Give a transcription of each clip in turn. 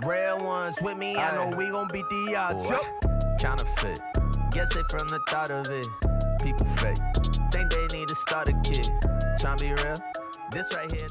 Real ones with me, I know we gon' beat the odds. Counterfeit, guess they from the thought of it. People fake, think they need to start a kid. Tryna be real, this right here.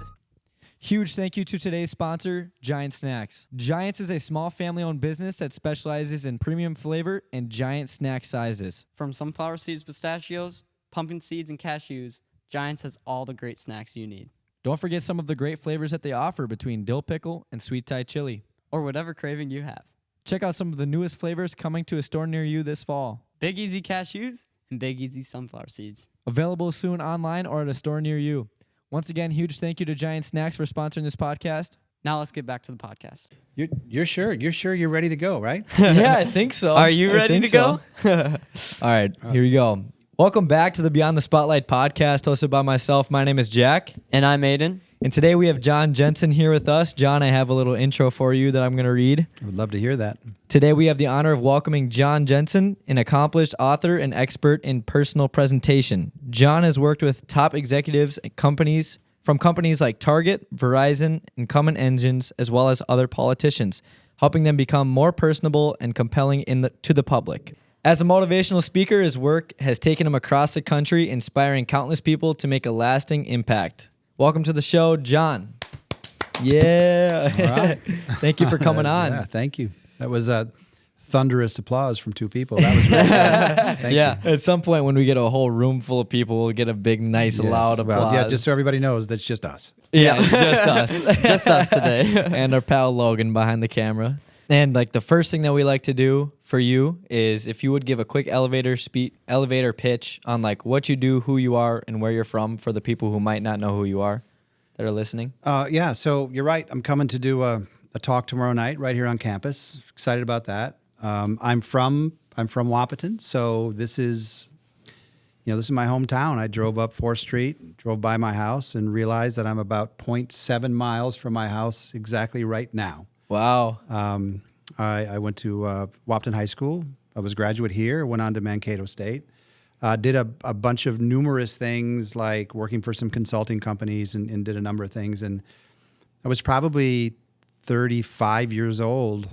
Huge thank you to today's sponsor, Giant Snacks. Giants is a small family-owned business that specializes in premium flavor and giant snack sizes. From sunflower seeds, pistachios, pumpkin seeds, and cashews, Giants has all the great snacks you need. Don't forget some of the great flavors that they offer between dill pickle and sweet Thai chili. Or whatever craving you have. Check out some of the newest flavors coming to a store near you this fall. Big Easy cashews and Big Easy sunflower seeds. Available soon online or at a store near you. Once again, huge thank you to Giant Snacks for sponsoring this podcast. Now let's get back to the podcast. You're sure? You're sure you're ready to go, right? Yeah, I think so. Are you ready to go? All right, here we go. Welcome back to the Beyond the Spotlight podcast hosted by myself. My name is Jack. And I'm Aiden. And today we have John Jenson here with us. John, I have a little intro for you that I'm going to read. I would love to hear that. Today we have the honor of welcoming John Jenson, an accomplished author and expert in personal presentation. John has worked with top executives at companies like Target, Verizon, and Cummins Engines, as well as other politicians, helping them become more personable and compelling to the public. As a motivational speaker, his work has taken him across the country, inspiring countless people to make a lasting impact. Welcome to the show, John. Yeah. All right. Thank you for coming on. Yeah, thank you. That was a thunderous applause from two people. That was really good. Thank you. At some point when we get a whole room full of people, we'll get a big, nice, loud applause. Well, yeah, just so everybody knows, that's just us. Yeah, it's just us. Just us today. And our pal Logan behind the camera. And like the first thing that we like to do for you is if you would give a quick elevator pitch on like what you do, who you are, and where you're from for the people who might not know who you are that are listening. Yeah, so you're right. I'm coming to do a talk tomorrow night right here on campus. Excited about that. I'm from Wahpeton, so this is my hometown. I drove up 4th Street, drove by my house, and realized that I'm about 0.7 miles from my house exactly right now. Wow. I went to Wahpeton High School. I was a graduate here, went on to Mankato State. Did a bunch of numerous things like working for some consulting companies and did a number of things. And I was probably 35 years old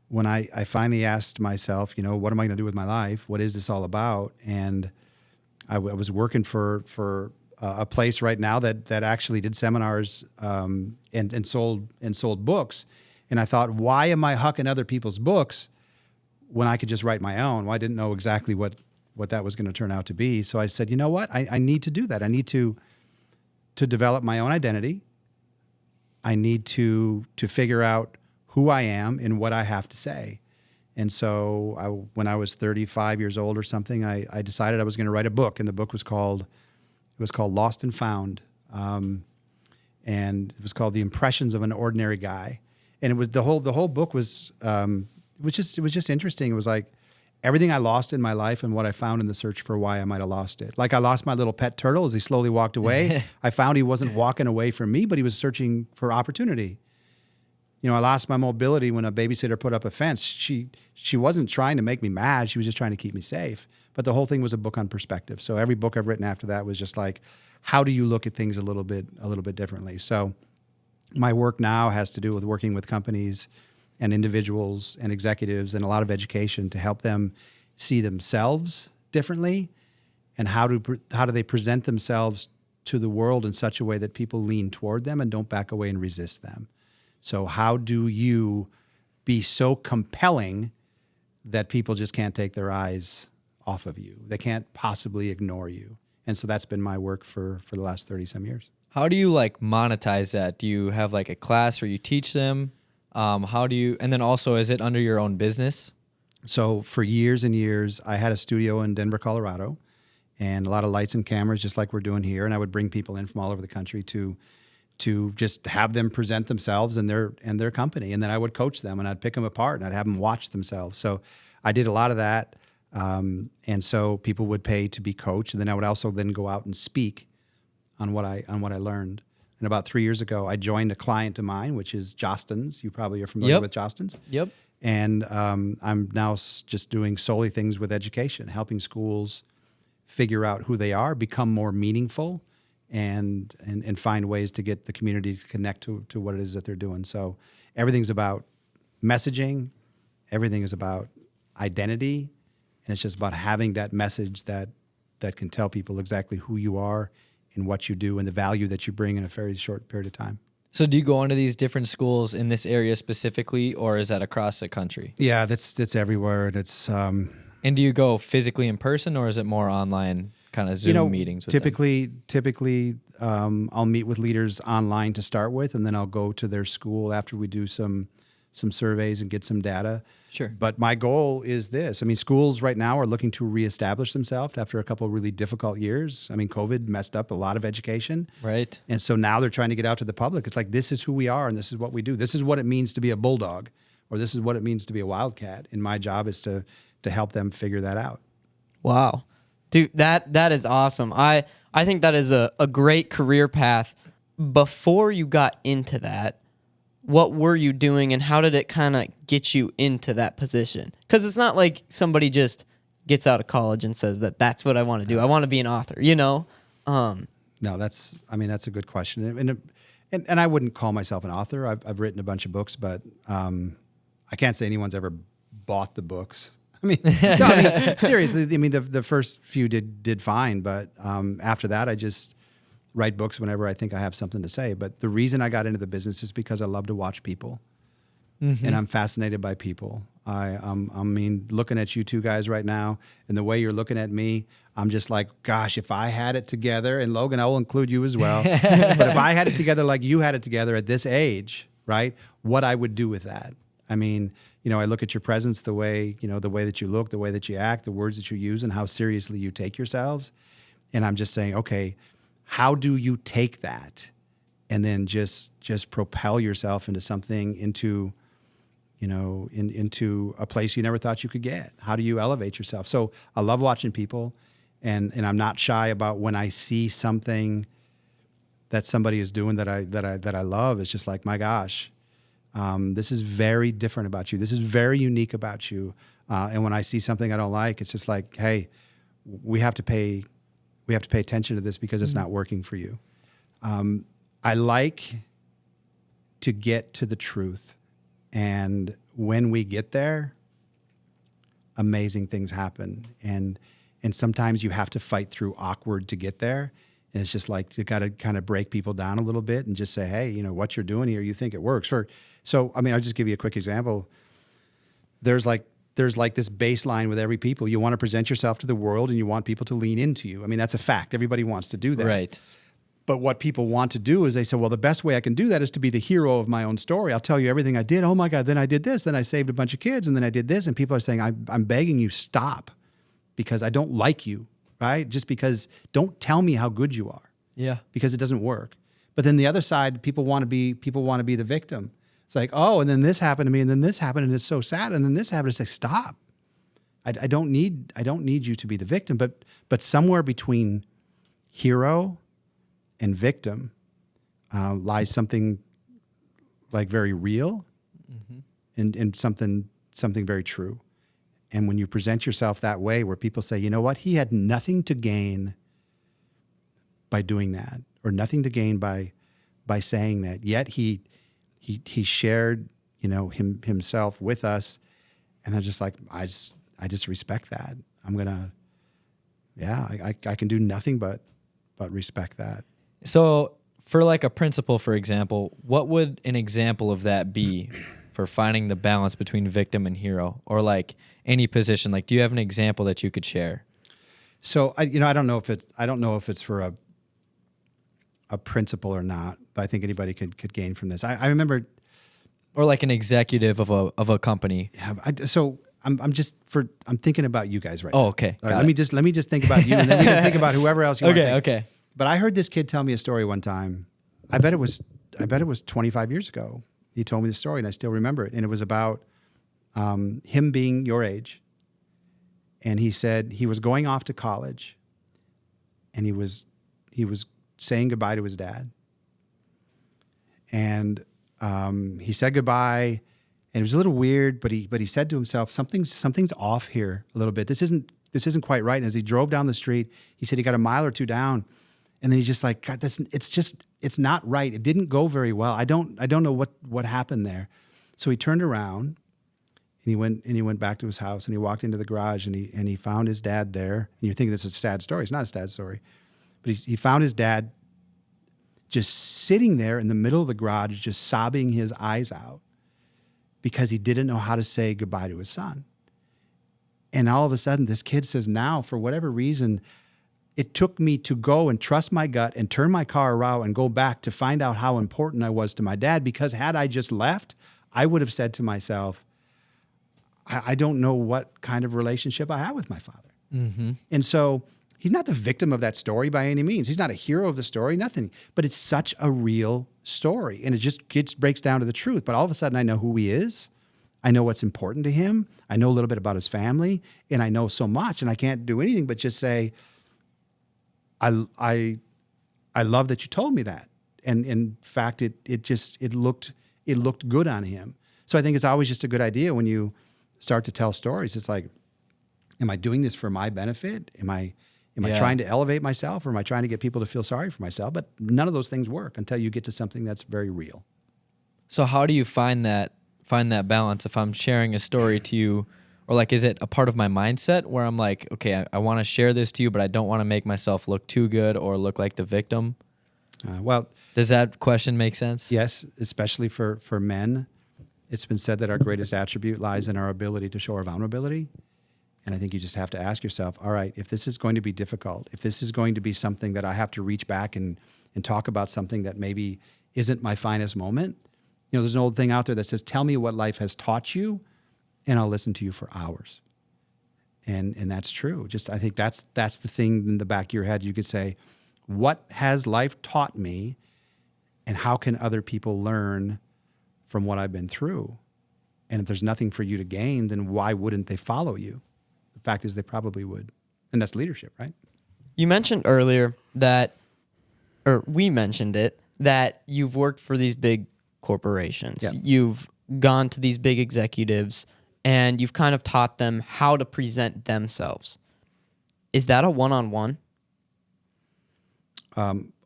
when I finally asked myself, what am I going to do with my life? What is this all about? And I was working for a place right now that actually did seminars and sold books. And I thought, why am I hucking other people's books when I could just write my own? Well, I didn't know exactly what that was going to turn out to be. So I said, you know what? I need to do that. I need to develop my own identity. I need to figure out who I am and what I have to say. And so when I was 35 years old or something, I decided I was going to write a book. And the book was called Lost and Found. And it was called The Impressions of an Ordinary Guy. And it was the whole book was it was just interesting. It was like everything I lost in my life and what I found in the search for why I might have lost it. Like I lost my little pet turtle as he slowly walked away. I found he wasn't walking away from me, but he was searching for opportunity. I lost my mobility when a babysitter put up a fence. She wasn't trying to make me mad. She was just trying to keep me safe. But the whole thing was a book on perspective. So every book I've written after that was just like, how do you look at things a little bit differently? So my work now has to do with working with companies and individuals and executives and a lot of education to help them see themselves differently and how do they present themselves to the world in such a way that people lean toward them and don't back away and resist them. So how do you be so compelling that people just can't take their eyes off of you? They can't possibly ignore you. And so that's been my work for the last 30-some years. How do you like monetize that? Do you have like a class where you teach them? And then also, is it under your own business? So for years and years, I had a studio in Denver, Colorado, and a lot of lights and cameras, just like we're doing here. And I would bring people in from all over the country to just have them present themselves and their company. And then I would coach them and I'd pick them apart and I'd have them watch themselves. So I did a lot of that. And so people would pay to be coached. And then I would also then go out and speak on what I learned. And about 3 years ago, I joined a client of mine, which is Jostens. You probably are familiar with Jostens. Yep. And I'm now just doing solely things with education, helping schools figure out who they are, become more meaningful, and find ways to get the community to connect to what it is that they're doing. So, everything's about messaging. Everything is about identity. And it's just about having that message that can tell people exactly who you are and what you do and the value that you bring in a very short period of time. So do you go into these different schools in this area specifically, or is that across the country? Yeah, that's everywhere. That's And do you go physically in person, or is it more online kind of Zoom meetings with them? typically I'll meet with leaders online to start with, and then I'll go to their school after we do some surveys and get some data. Sure. But my goal is this. I mean, schools right now are looking to reestablish themselves after a couple of really difficult years. I mean, COVID messed up a lot of education. Right. And so now they're trying to get out to the public. It's like, this is who we are and this is what we do. This is what it means to be a bulldog, or this is what it means to be a wildcat. And my job is to help them figure that out. Wow. Dude, that is awesome. I think that is a great career path. Before you got into that, what were you doing and how did it kind of get you into that position? Because it's not like somebody just gets out of college and says that's what I want to do. I want to be an author, you know? No, that's a good question. And I wouldn't call myself an author. I've written a bunch of books, but I can't say anyone's ever bought the books. I mean, seriously, I mean, the first few did fine, but after that, I just write books whenever I think I have something to say. But the reason I got into the business is because I love to watch people, and I'm fascinated by people. I mean, looking at you two guys right now, and the way you're looking at me, I'm just like, gosh, if I had it together, and Logan, I will include you as well, but if I had it together like you had it together at this age, right, what I would do with that. I mean, you know, I look at your presence, the way that you look, the way that you act, the words that you use, and how seriously you take yourselves. And I'm just saying, okay, how do you take that and then just propel yourself into something, into a place you never thought you could get? How do you elevate yourself? So I love watching people, and I'm not shy about when I see something that somebody is doing that I love. It's just like, my gosh, this is very different about you. This is very unique about you. And when I see something I don't like, it's just like, hey, we have to pay attention to this because it's not working for you. I like to get to the truth. And when we get there, amazing things happen. And sometimes you have to fight through awkward to get there. And it's just like, you got to kind of break people down a little bit and just say, hey, you know, what you're doing here, you think it works. So, I mean, I'll just give you a quick example. There's like this baseline with every people. You want to present yourself to the world and you want people to lean into you. I mean, that's a fact. Everybody wants to do that. Right. But what people want to do is they say, well, the best way I can do that is to be the hero of my own story. I'll tell you everything I did. Oh my God, then I did this. Then I saved a bunch of kids. And then I did this. And people are saying, I'm begging you, stop, because I don't like you, right? Just because, don't tell me how good you are. Yeah. Because it doesn't work. But then the other side, people want to be the victim. It's like, oh, and then this happened to me, and then this happened, and it's so sad, and then this happened. It's like, stop. I don't need you to be the victim, but somewhere between hero and victim lies something like very real, and something very true. And when you present yourself that way, where people say, you know what, he had nothing to gain by doing that, or nothing to gain by saying that, yet he shared, you know, himself with us, and I'm just like, I just respect that. I'm gonna, I can do nothing but respect that. So for like a principle, for example, what would an example of that be for finding the balance between victim and hero, or like any position? Like, do you have an example that you could share? So I don't know if it's for a principle or not, but I think anybody could gain from this. I remember, or like an executive of a company. Yeah. I'm thinking about you guys right now. Oh, okay. All right, let me just think about you, and then we can think about whoever else you want to think. Okay. But I heard this kid tell me a story one time. I bet it was 25 years ago. He told me the story, and I still remember it. And it was about him being your age. And he said he was going off to college, and he was saying goodbye to his dad. And he said goodbye, and it was a little weird, but he said to himself, something's off here a little bit. This isn't quite right. And as he drove down the street, he said he got a mile or two down, And then he's just like, God, it's not right. It didn't go very well. I don't know what happened there. So he turned around and he went back to his house and he walked into the garage and he found his dad there. And you think this is a sad story. It's not a sad story. But he found his dad just sitting there in the middle of the garage, just sobbing his eyes out because he didn't know how to say goodbye to his son. And all of a sudden, this kid says, now, for whatever reason, it took me to go and trust my gut and turn my car around and go back to find out how important I was to my dad, because had I just left, I would have said to myself, I don't know what kind of relationship I have with my father. Mm-hmm. And so he's not the victim of that story by any means. He's not a hero of the story, nothing. But it's such a real story. And it breaks down to the truth. But all of a sudden, I know who he is. I know what's important to him. I know a little bit about his family. And I know so much. And I can't do anything but just say, I love that you told me that. And in fact, it looked good on him. So I think it's always just a good idea when you start to tell stories. It's like, am I doing this for my benefit? Am I trying to elevate myself, or am I trying to get people to feel sorry for myself? But none of those things work until you get to something that's very real. So how do you find that balance if I'm sharing a story to you? Or like, is it a part of my mindset where I'm like, okay, I want to share this to you, but I don't want to make myself look too good or look like the victim? Well, does that question make sense? Yes, especially for men. It's been said that our greatest attribute lies in our ability to show our vulnerability. And I think you just have to ask yourself, all right, if this is going to be difficult, if this is going to be something that I have to reach back and talk about something that maybe isn't my finest moment, there's an old thing out there that says, tell me what life has taught you, and I'll listen to you for hours. And that's true. Just, I think that's the thing in the back of your head. You could say, what has life taught me, and how can other people learn from what I've been through? And if there's nothing for you to gain, then why wouldn't they follow you? The fact is they probably would. And that's leadership, right? You mentioned earlier we mentioned it, that you've worked for these big corporations. Yeah. You've gone to these big executives and you've kind of taught them how to present themselves. Is that a one-on-one?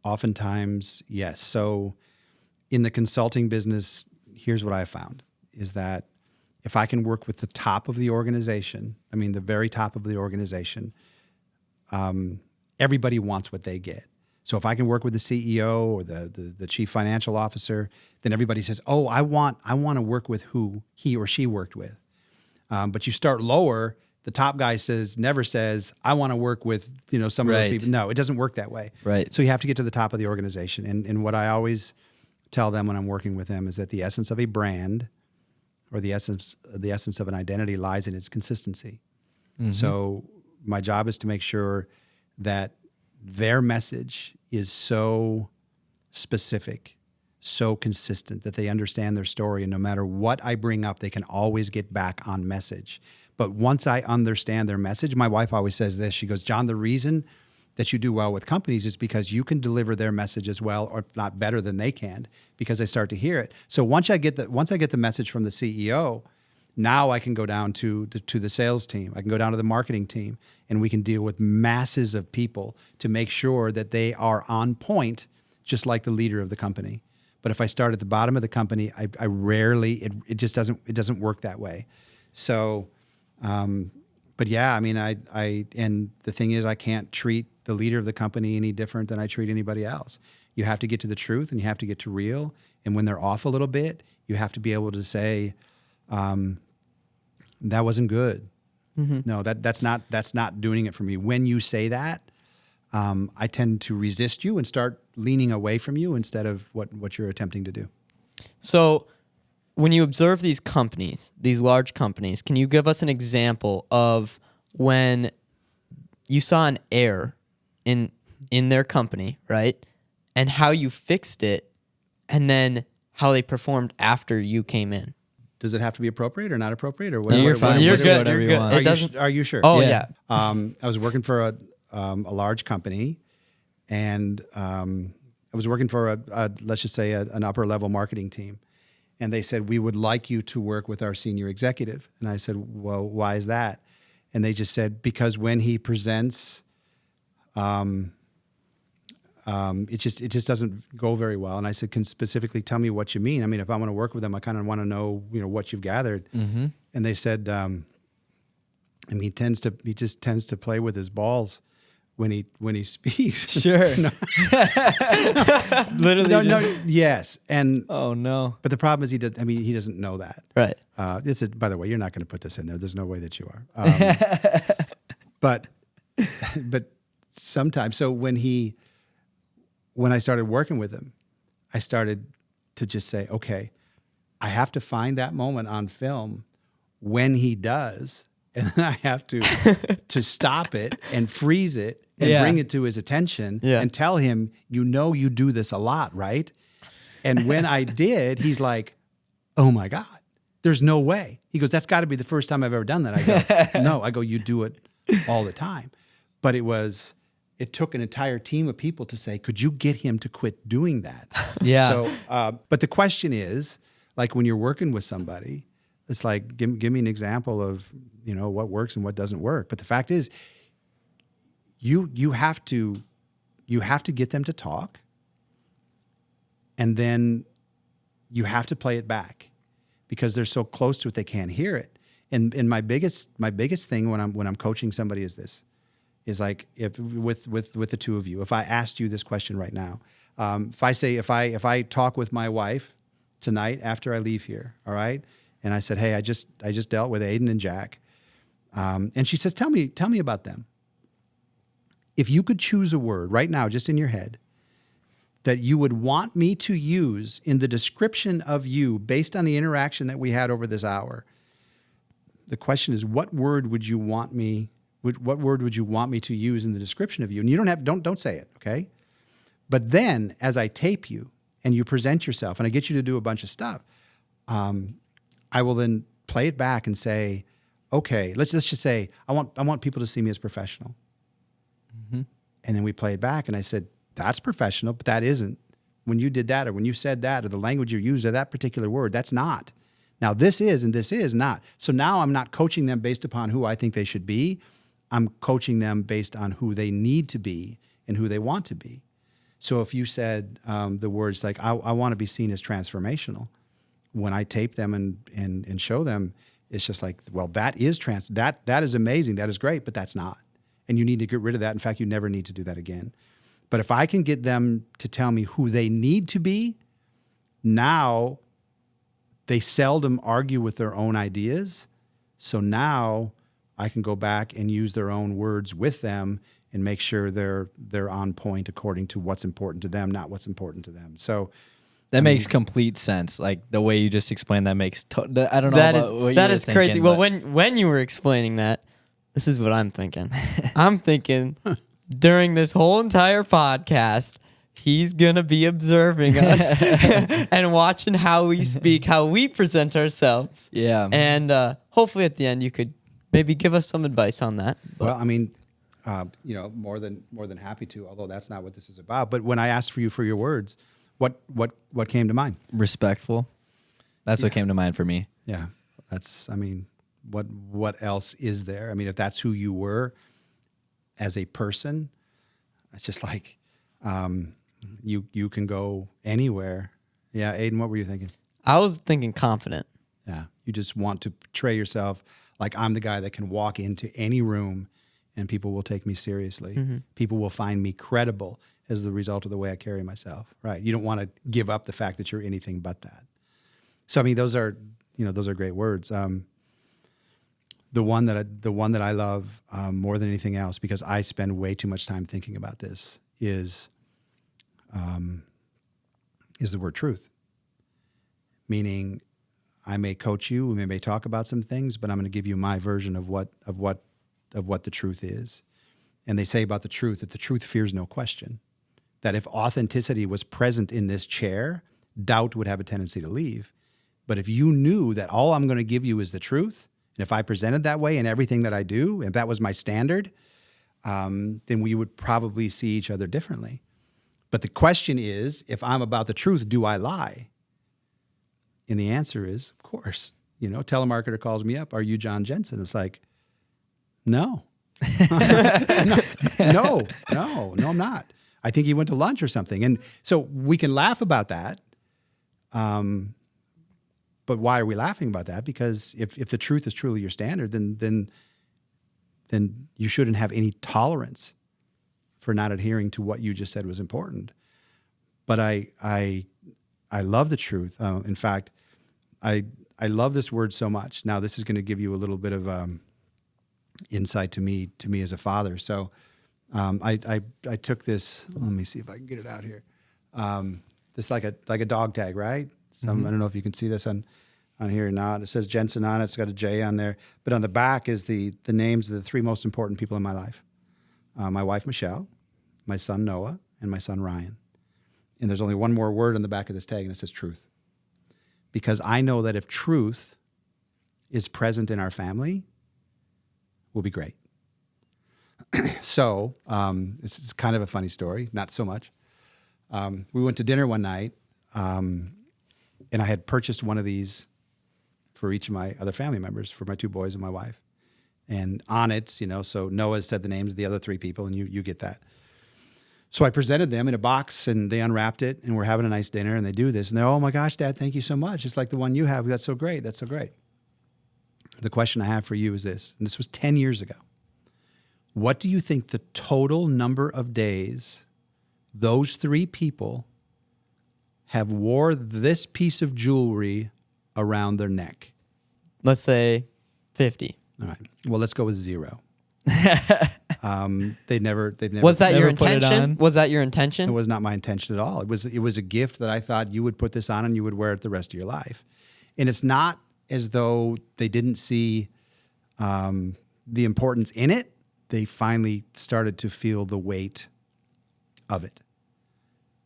Oftentimes, yes. So in the consulting business, here's what I found, is that if I can work with the top of the organization, the very top of the organization, everybody wants what they get. So if I can work with the CEO or the chief financial officer, then everybody says, oh, I want to work with who he or she worked with. But you start lower, the top guy never says, I want to work with some of those people. No, it doesn't work that way. Right. So you have to get to the top of the organization. And what I always tell them when I'm working with them is that the essence of a brand, or the essence of an identity, lies in its consistency. Mm-hmm. So my job is to make sure that their message is so specific, so consistent, that they understand their story, and no matter what I bring up, they can always get back on message. But once I understand their message, my wife always says this, she goes, John, the reason that you do well with companies is because you can deliver their message as well, or if not better than they can, because they start to hear it. So once I get the message from the CEO, now I can go down to the sales team. I can go down to the marketing team, and we can deal with masses of people to make sure that they are on point, just like the leader of the company. But if I start at the bottom of the company, I rarely, it just doesn't work that way. So, but yeah, and the thing is, I can't treat the leader of the company any different than I treat anybody else. You have to get to the truth, and you have to get to real. And when they're off a little bit, you have to be able to say, that wasn't good. Mm-hmm. No, that's not doing it for me. When you say that, I tend to resist you and start leaning away from you instead of what you're attempting to do. So when you observe these companies, these large companies, can you give us an example of when you saw an error in their company, right? And how you fixed it, and then how they performed after you came in? Does it have to be appropriate or not appropriate, or No, you're fine. You're Do good. whatever You're you good. want. Are you sure? Oh Yeah. yeah. I was working for a large company, and I was working for let's just say an upper level marketing team, and they said, we would like you to work with our senior executive. And I said, well, why is that? And they just said, because when he presents it just doesn't go very well. And I said, can specifically tell me what you mean? I mean, if I want to work with them, I kind of want to know, what you've gathered. Mm-hmm. And they said, he just tends to play with his balls when he speaks. Sure. Literally. Yes. And oh no. but the problem is he doesn't know that. Right. This is, by the way, you're not going to put this in there. There's no way that you are. But sometimes, so when I started working with him, I started to just say, okay, I have to find that moment on film when he does, and then I have to stop it and freeze it and bring it to his attention and tell him, you do this a lot, right? And when I did, he's like, oh my God, there's no way. He goes, that's got to be the first time I've ever done that. I go, no. I go, you do it all the time. But it took an entire team of people to say, could you get him to quit doing that? Yeah. So, but the question is, like when you're working with somebody, it's like, give me an example of, what works and what doesn't work. But the fact is, you have to get them to talk, and then you have to play it back because they're so close to it they can't hear it. And my biggest thing when I'm coaching somebody is like, if with the two of you, if I asked you this question right now, if I talk with my wife tonight after I leave here, all right, and I said, hey, I just dealt with Aiden and Jack, and she says, tell me about them. If you could choose a word right now, just in your head, that you would want me to use in the description of you based on the interaction that we had over this hour, the question is, what word would you want me to use in the description of you? And you don't say it, okay? But then as I tape you and you present yourself and I get you to do a bunch of stuff, I will then play it back and say, okay, let's just say I want people to see me as professional. Mm-hmm. And then we play it back and I said, that's professional, but that isn't. When you did that or when you said that or the language you used or that particular word, that's not. Now this is and this is not. So now I'm not coaching them based upon who I think they should be. I'm coaching them based on who they need to be and who they want to be. So if you said the words like, I want to be seen as transformational, when I tape them and show them, it's just like, well, that is that is amazing. That is great, but that's not. And you need to get rid of that. In fact, you never need to do that again. But if I can get them to tell me who they need to be, now they seldom argue with their own ideas. So now I can go back and use their own words with them and make sure they're on point according to what's important to them, not what's important to them. So that makes complete sense. Like the way you just explained that makes. I don't know. That is crazy. Well, when you were explaining that, this is what I'm thinking. I'm thinking during this whole entire podcast, he's gonna be observing us and watching how we speak, how we present ourselves. Yeah. And hopefully at the end you could maybe give us some advice on that. Well, I mean, more than happy to. Although that's not what this is about. But when I asked for your words, what came to mind? Respectful. That's what came to mind for me. Yeah, that's. I mean, what else is there? I mean, if that's who you were as a person, it's just like you can go anywhere. Yeah, Aiden, what were you thinking? I was thinking confident. Yeah, you just want to portray yourself like I'm the guy that can walk into any room and people will take me seriously. Mm-hmm. People will find me credible as the result of the way I carry myself. Right? You don't want to give up the fact that you're anything but that. So I mean, those are great words. The one that I love more than anything else, because I spend way too much time thinking about this, is the word truth. Meaning, I may coach you, we may talk about some things, but I'm going to give you my version of what the truth is. And they say about the truth that the truth fears no question. That if authenticity was present in this chair, doubt would have a tendency to leave. But if you knew that all I'm going to give you is the truth, and if I presented that way in everything that I do, and that was my standard, then we would probably see each other differently. But the question is, if I'm about the truth, do I lie? And the answer is, of course. Telemarketer calls me up, are you John Jenson? It's like, no. No, I'm not. I think he went to lunch or something. And so we can laugh about that. But why are we laughing about that? Because if the truth is truly your standard, then you shouldn't have any tolerance for not adhering to what you just said was important. But I love the truth. In fact, I love this word so much. Now, this is going to give you a little bit of insight to me as a father. So I took this. Let me see if I can get it out here. This like a dog tag, right? I don't know if you can see this on here or not. It says Jenson on it. It's got a J on there. But on the back is the names of the 3 most important people in my life. My wife, Michelle, my son, Noah, and my son, Ryan. And there's only one more word on the back of this tag, and it says truth. Because I know that if truth is present in our family, we'll be great. So this is kind of a funny story, not so much. We went to dinner one night, and I had purchased one of these for each of my other family members, for my 2 boys and my wife. And on it, so Noah said the names of the other 3 people, and you get that. So I presented them in a box, and they unwrapped it, and we're having a nice dinner, and they do this. And they're, oh, my gosh, Dad, thank you so much. It's like the one you have. That's so great. That's so great. The question I have for you is this, and this was 10 years ago. What do you think the total number of days those 3 people have wore this piece of jewelry around their neck? Let's say 50. All right. Well, let's go with 0. They've never. Was that your Never put it intention? on? Was that your intention? It was not my intention at all. It was a gift that I thought you would put this on and you would wear it the rest of your life. And it's not as though they didn't see the importance in it. They finally started to feel the weight of it.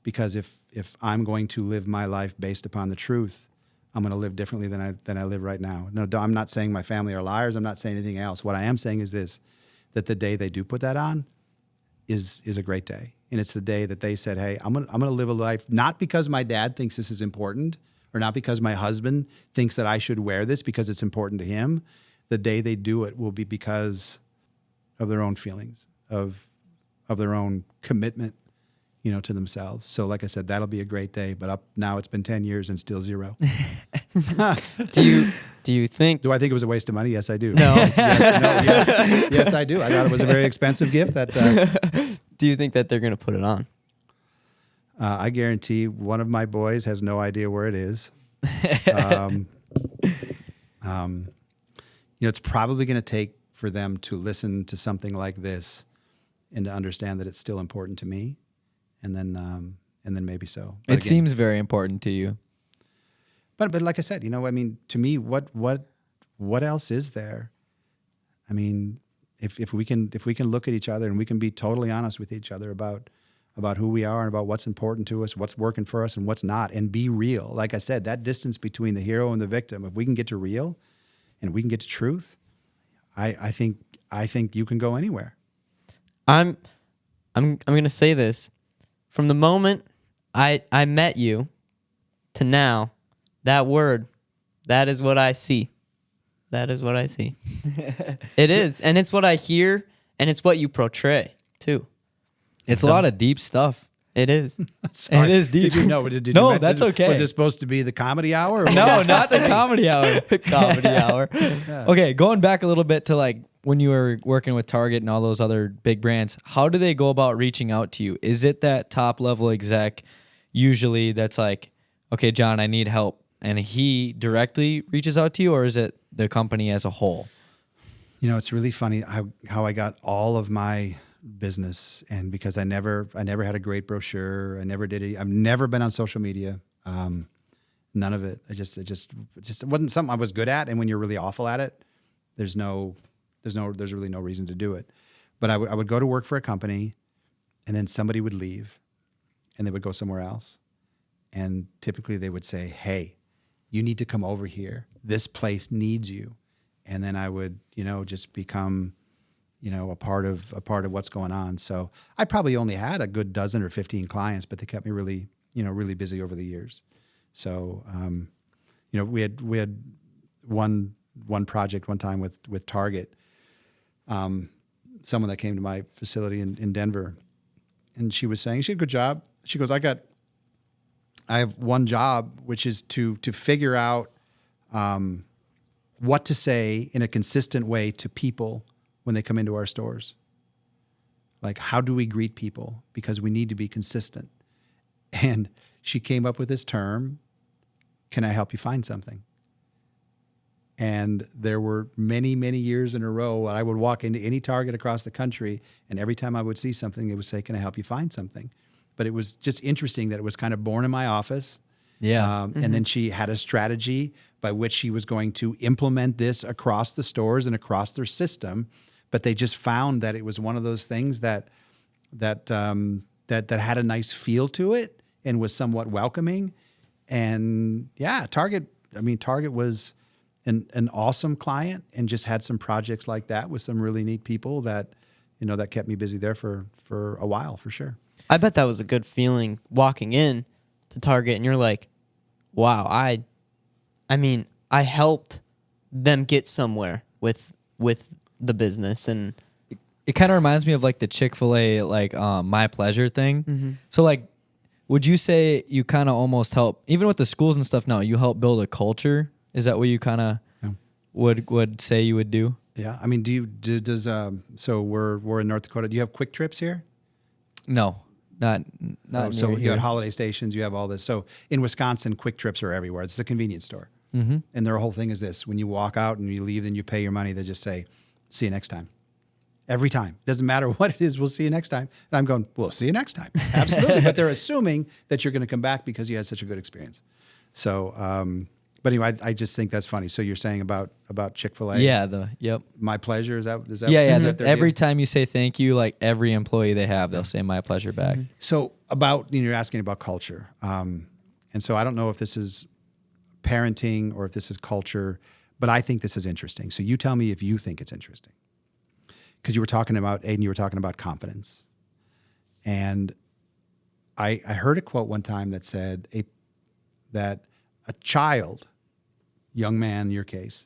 Because if I'm going to live my life based upon the truth, I'm going to live differently than I live right now. No, I'm not saying my family are liars. I'm not saying anything else. What I am saying is this, that the day they do put that on is a great day. And it's the day that they said, hey, I'm gonna live a life, not because my dad thinks this is important, or not because my husband thinks that I should wear this because it's important to him. The day they do it will be because of their own feelings, of their own commitment, to themselves. So like I said, that'll be a great day, but up now it's been 10 years and still 0. Do you think? Do I think it was a waste of money? Yes, I do. No. Yes, I do. I thought it was a very expensive gift. Do you think that they're going to put it on? I guarantee one of my boys has no idea where it is. It's probably going to take for them to listen to something like this and to understand that it's still important to me. And then maybe so. But It seems very important to you. But like I said, to me, what else is there? I mean, if we can look at each other and we can be totally honest with each other about who we are and about what's important to us, what's working for us and what's not, and be real. Like I said, that distance between the hero and the victim, if we can get to real and we can get to truth, I think you can go anywhere. I'm going to say this. From the moment I met you to now, that word, that is what I see. That is what I see. It is. And it's what I hear, and it's what you portray, too. It's a lot of deep stuff. It is. Sorry. It is deep. Did you know? Did you No, mention- that's okay. Was it supposed to be the comedy hour? Or No, not the comedy hour. Comedy hour. Okay, going back a little bit to like when you were working with Target and all those other big brands, how do they go about reaching out to you? Is it that top level exec usually that's like, okay, John, I need help, and he directly reaches out to you, or is it the company as a whole? It's really funny how I got all of my business, and because I never had a great brochure, I never did it. I've never been on social media. None of it. It just wasn't something I was good at. And when you're really awful at it, there's really no reason to do it. But I would go to work for a company, and then somebody would leave, and they would go somewhere else. And typically they would say, hey, you need to come over here. This place needs you. And then I would, just become, a part of what's going on. So I probably only had a good dozen or 15 clients, but they kept me really, really busy over the years. So, we had one project one time with Target, someone that came to my facility in Denver, and she was saying she had a good job. She goes, I have one job, which is to figure out what to say in a consistent way to people when they come into our stores. Like, how do we greet people? Because we need to be consistent. And she came up with this term, can I help you find something? And there were many, many years in a row I would walk into any Target across the country, and every time I would see something, it would say, can I help you find something? But it was just interesting that it was kind of born in my office. Yeah. And then she had a strategy by which she was going to implement this across the stores and across their system. But they just found that it was one of those things that had a nice feel to it and was somewhat welcoming. And yeah, Target was an awesome client and just had some projects like that with some really neat people that kept me busy there for a while, for sure. I bet that was a good feeling walking in to Target and you're like, wow, I helped them get somewhere with the business. And It kind of reminds me of like the ChickfilA, like My Pleasure thing. Mm-hmm. So like, would you say you kind of almost help, even with the schools and stuff now, you help build a culture? Is that what you kind of would say you would do? Yeah. I mean, so we're in North Dakota. Do you have Quick Trips here? No, not So near you here. have holiday stations, you have all this. So in Wisconsin, Quick Trips are everywhere. It's the convenience store. Mm-hmm. And their whole thing is this: when you walk out and you leave, then you pay your money. They just say, "See you next time." Every time. Doesn't matter what it is. We'll see you next time. And I'm going, we'll see you next time. Absolutely. But they're assuming that you're going to come back because you had such a good experience. So, but anyway, I just think that's funny. So you're saying about ChickfilA? Yeah. Yep. My pleasure. Is that Yeah. is that their Every deal? time you say thank you, like every employee they have, they'll say my pleasure back. So you're asking about culture. And so I don't know if this is parenting or if this is culture, but I think this is interesting. So you tell me if you think it's interesting. Because you were talking about confidence. And I heard a quote one time that said that a child, young man in your case,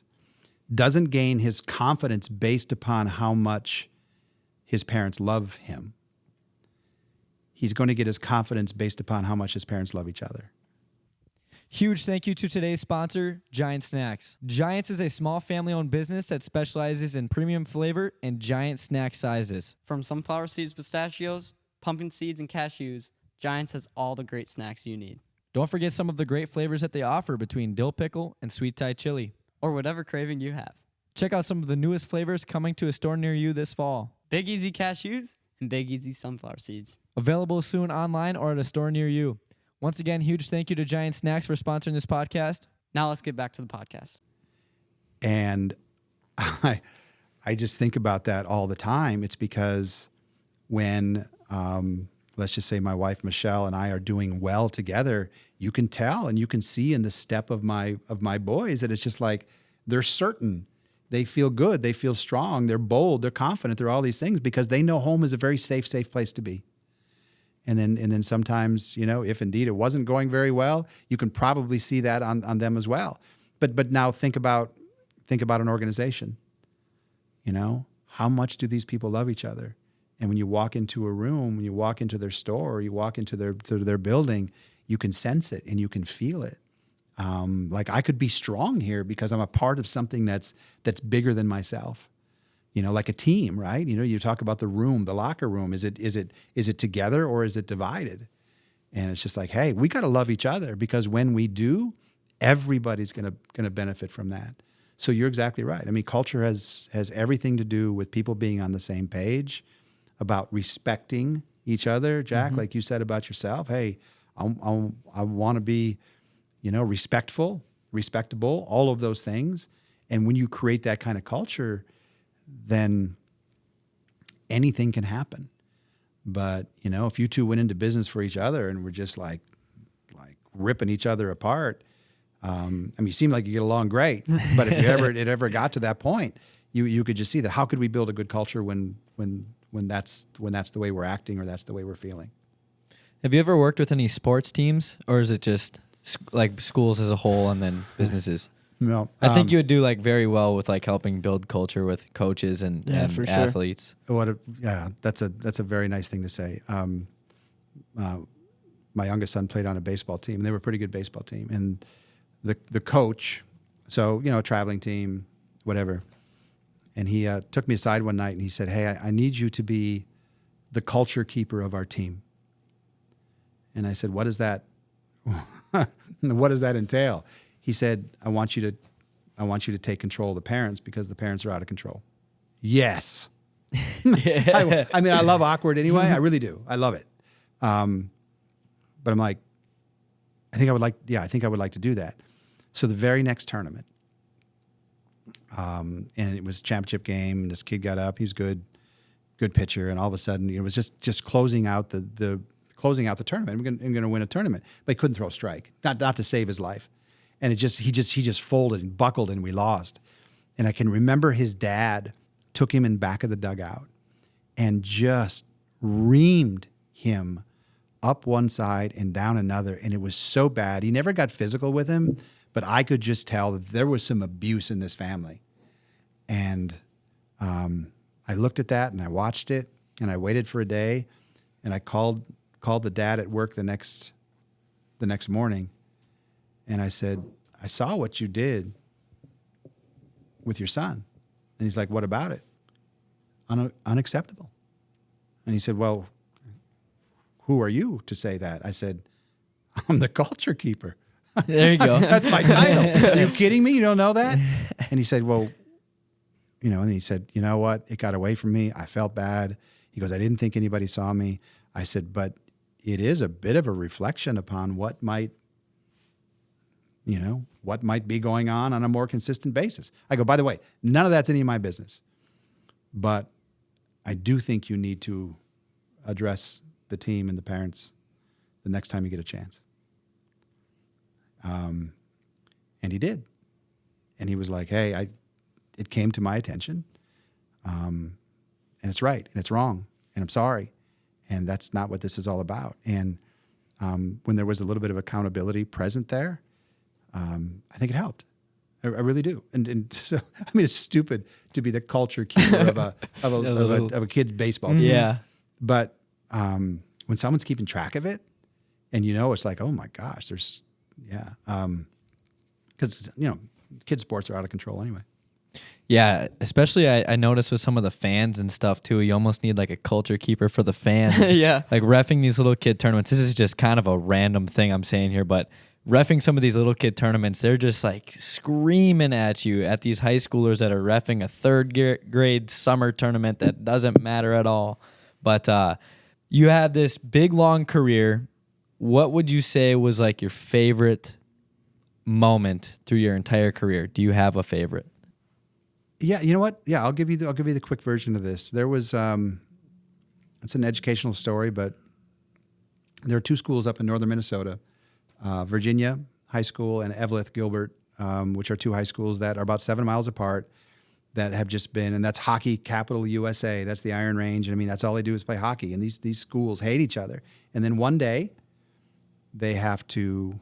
doesn't gain his confidence based upon how much his parents love him. He's going to get his confidence based upon how much his parents love each other. Huge thank you to today's sponsor, Giant Snacks. Giants is a small family-owned business that specializes in premium flavor and giant snack sizes. From sunflower seeds, pistachios, pumpkin seeds, and cashews, Giants has all the great snacks you need. Don't forget some of the great flavors that they offer between dill pickle and sweet Thai chili. Or whatever craving you have. Check out some of the newest flavors coming to a store near you this fall. Big Easy cashews and Big Easy sunflower seeds. Available soon online or at a store near you. Once again, huge thank you to Giant Snacks for sponsoring this podcast. Now let's get back to the podcast. And I just think about that all the time. It's because when, let's just say my wife, Michelle, and I are doing well together, you can tell and you can see in the step of my boys that it's just like they're certain. They feel good. They feel strong. They're bold. They're confident. They're all these things because they know home is a very safe place to be. And then sometimes, if indeed it wasn't going very well, you can probably see that on them as well. But now think about an organization. How much do these people love each other? And when you walk into a room, when you walk into their store, or you walk into their building, you can sense it and you can feel it. Like I could be strong here because I'm a part of something that's bigger than myself. Like a team, right? You talk about the room, the locker room. Is it together or is it divided? And it's just like, hey, we got to love each other because when we do, everybody's gonna benefit from that. So you're exactly right. I mean, culture has everything to do with people being on the same page, about respecting each other. Jack, like you said about yourself, hey, I want to be, respectful, respectable, all of those things. And when you create that kind of culture, then anything can happen. But, if you two went into business for each other and were just like ripping each other apart, you seem like you get along great, but if it ever got to that point, you could just see that how could we build a good culture when that's the way we're acting or that's the way we're feeling. Have you ever worked with any sports teams, or is it just like schools as a whole and then businesses? No, I think you would do like very well with like helping build culture with coaches and for sure. athletes. that's a very nice thing to say. my youngest son played on a baseball team, and they were a pretty good baseball team. And the coach, so, a traveling team, whatever. And he took me aside one night and he said, "Hey, I need you to be the culture keeper of our team." And I said, "What is that? What does that entail?" He said, I want you to take control of the parents because the parents are out of control." Yes. I mean, I love awkward anyway. I really do. I love it. But I'm like, I think I would like to do that. So the very next tournament, and it was a championship game, and this kid got up. He was good pitcher, and all of a sudden, it was just closing out the tournament. We're going to win a tournament, but he couldn't throw a strike, not to save his life, and he just folded and buckled, and we lost. And I can remember his dad took him in back of the dugout and just reamed him up one side and down another, and it was so bad. He never got physical with him, but I could just tell that there was some abuse in this family. And I looked at that and I watched it, and I waited for a day, and I called the dad at work the next morning, and I said, "I saw what you did with your son." And he's like, "What about it?" Unacceptable. And he said, "Well, who are you to say that?" I said, "I'm the culture keeper." There you go. That's my title. Are you kidding me? You don't know that? And he said, "Well, and he said, you know what? It got away from me. I felt bad." He goes, "I didn't think anybody saw me." I said, "But it is a bit of a reflection upon what might be going on a more consistent basis." I go, "By the way, none of that's any of my business, but I do think you need to address the team and the parents the next time you get a chance." And he did. And he was like, "Hey, it came to my attention, and it's right, and it's wrong, and I'm sorry, and that's not what this is all about." And when there was a little bit of accountability present there, I think it helped. I really do. And so, I mean, it's stupid to be the culture keeper of a kid's baseball team. Yeah. But when someone's keeping track of it, and it's like, oh my gosh, because kids' sports are out of control anyway. Yeah, especially I noticed with some of the fans and stuff too. You almost need like a culture keeper for the fans. Yeah. Like reffing these little kid tournaments. This is just kind of a random thing I'm saying here, but reffing some of these little kid tournaments, they're just like screaming at you at these high schoolers that are reffing a third grade summer tournament that doesn't matter at all. But you had this big, long career. What would you say was like your favorite moment through your entire career? Do you have a favorite? Yeah, you know what? Yeah, I'll give you the quick version of this. There was it's an educational story, but there are two schools up in northern Minnesota, Virginia High School and Eveleth Gilbert, which are two high schools that are about 7 miles apart, that have just been, and that's hockey capital USA. That's the Iron Range, and I mean that's all they do is play hockey. And these schools hate each other. And then one day, they have to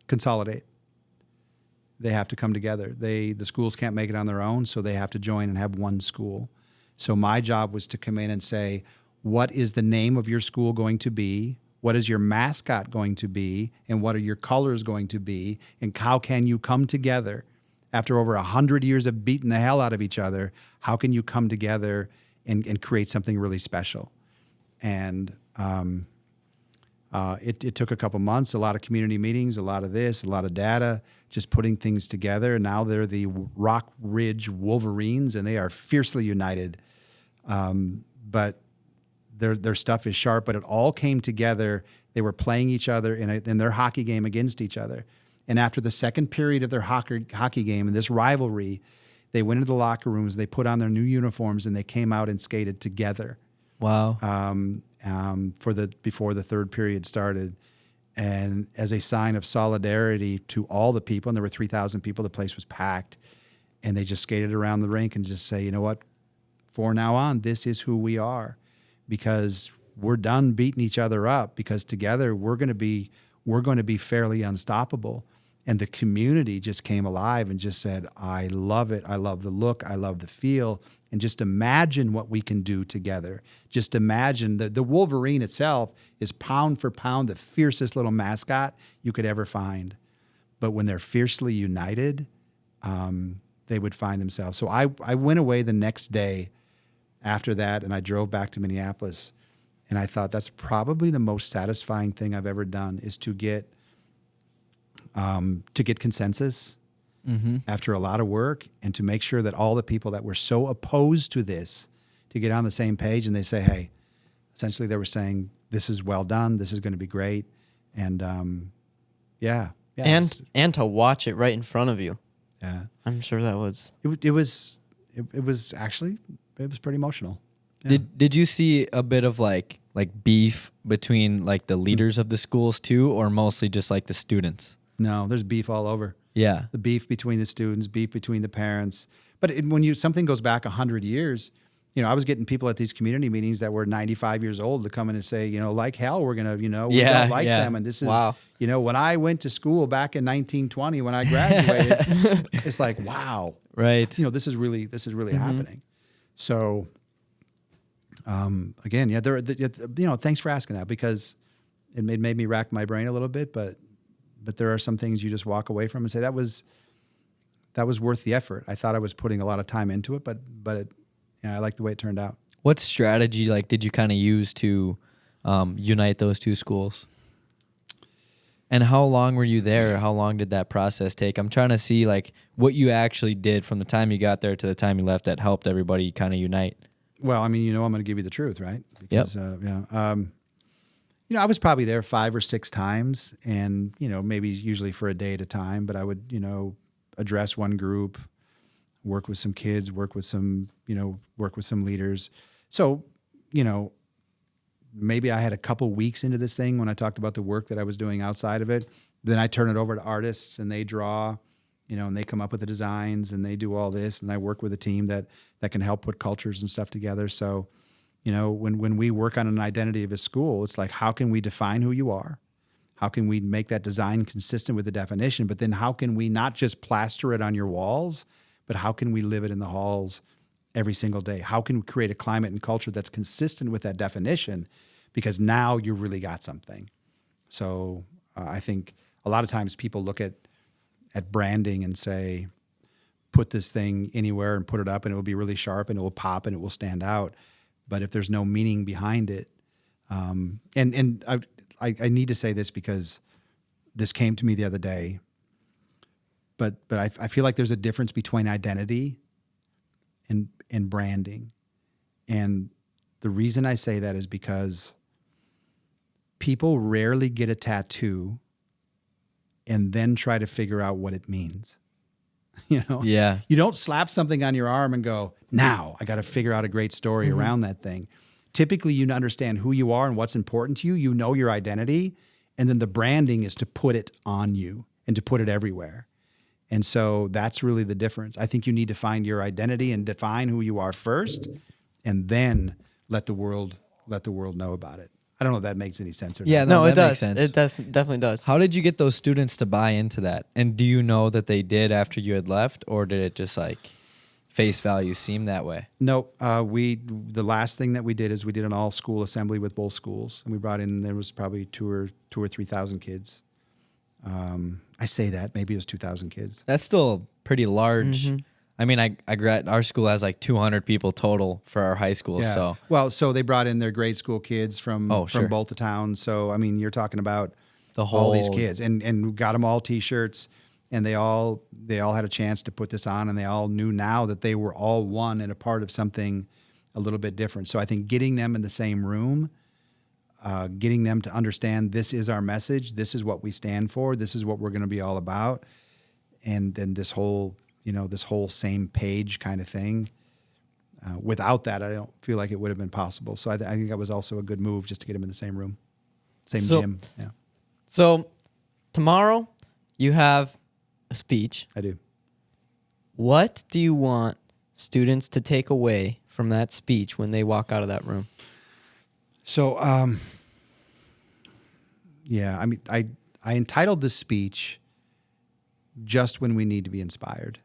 consolidate. They have to come together. The schools can't make it on their own, so they have to join and have one school. So my job was to come in and say, what is the name of your school going to be? What is your mascot going to be? And what are your colors going to be? And how can you come together after over 100 years of beating the hell out of each other? How can you come together and create something really special? And it took a couple months, a lot of community meetings, a lot of this, a lot of data, just putting things together. Now they're the Rock Ridge Wolverines, and they are fiercely united. But their stuff is sharp, but it all came together. They were playing each other in their hockey game against each other. And after the second period of their hockey game, and this rivalry, they went into the locker rooms, they put on their new uniforms, and they came out and skated together. Wow. Before the third period started, and as a sign of solidarity to all the people, and there were 3,000 people, the place was packed, and they just skated around the rink and just say, you know what, from now on, this is who we are, because we're done beating each other up, because together we're going to be fairly unstoppable. And the community just came alive and just said, I love it. I love the look. I love the feel. And just imagine what we can do together. Just imagine the Wolverine itself is pound for pound the fiercest little mascot you could ever find. But when they're fiercely united, they would find themselves. So I went away the next day after that, and I drove back to Minneapolis. And I thought that's probably the most satisfying thing I've ever done, is to get consensus after a lot of work, and to make sure that all the people that were so opposed to this to get on the same page, and they say, hey, essentially they were saying, this is well done, this is going to be great. And and to watch it right in front of you. Yeah, I'm sure that was. it was actually, it was pretty emotional. Yeah. Did you see a bit of like beef between like the leaders of the schools too, or mostly just like the students? No, there's beef all over. Yeah. The beef between the students, beef between the parents. But when something goes back 100 years, I was getting people at these community meetings that were 95 years old to come in and say, like hell, we're going to, we don't like them. And this is, when I went to school back in 1920, when I graduated, it's like, wow. Right. This is really happening. So, again, thanks for asking that, because it made me rack my brain a little bit, but there are some things you just walk away from and say that was worth the effort. I thought I was putting a lot of time into it, but I like the way it turned out. What strategy did you kind of use to unite those two schools? And how long were you there? How long did that process take? I'm trying to see what you actually did from the time you got there to the time you left that helped everybody kind of unite. Well, I mean, I'm going to give you the truth, right? Because, I was probably there 5 or 6 times, and, maybe usually for a day at a time, but I would, address one group, work with some kids, work with some leaders. So, maybe I had a couple weeks into this thing when I talked about the work that I was doing outside of it. Then I turn it over to artists, and they draw, and they come up with the designs, and they do all this, and I work with a team that can help put cultures and stuff together. So, when we work on an identity of a school, it's like, how can we define who you are? How can we make that design consistent with the definition? But then how can we not just plaster it on your walls, but how can we live it in the halls every single day? How can we create a climate and culture that's consistent with that definition? Because now you really got something. So I think a lot of times people look at branding and say, put this thing anywhere and put it up and it will be really sharp and it will pop and it will stand out. But if there's no meaning behind it, and I need to say this because this came to me the other day, but I feel like there's a difference between identity and branding. And the reason I say that is because people rarely get a tattoo and then try to figure out what it means. Yeah. You don't slap something on your arm and go, now I got to figure out a great story around that thing. Typically, you understand who you are and what's important to you. You know your identity. And then the branding is to put it on you and to put it everywhere. And so that's really the difference. I think you need to find your identity and define who you are first, and then let the world know about it. I don't know if that makes any sense or not. Yeah, No, it that does. makes sense. It definitely does. How did you get those students to buy into that? And do you know that they did after you had left, or did it just face value seem that way? No, the last thing that we did is we did an all school assembly with both schools, and we brought in, there was probably 2,000 or 3,000 kids. I say that maybe it was 2,000 kids. That's still pretty large. I mean, our school has 200 people total for our high school. Yeah. So Well, so they brought in their grade school kids from sure. both the towns. So I mean, you're talking about the all these whole- kids, and got them all T-shirts, and they all had a chance to put this on, and they all knew now that they were all one and a part of something a little bit different. So I think getting them in the same room, getting them to understand this is our message, this is what we stand for, this is what we're going to be all about, and then this whole same page kind of thing. Without that, I don't feel like it would have been possible. So I think that was also a good move, just to get them in the same room, same gym. Yeah, So tomorrow you have a speech. I do. What do you want students to take away from that speech when they walk out of that room? So, I mean, I entitled this speech, just when we need to be inspired.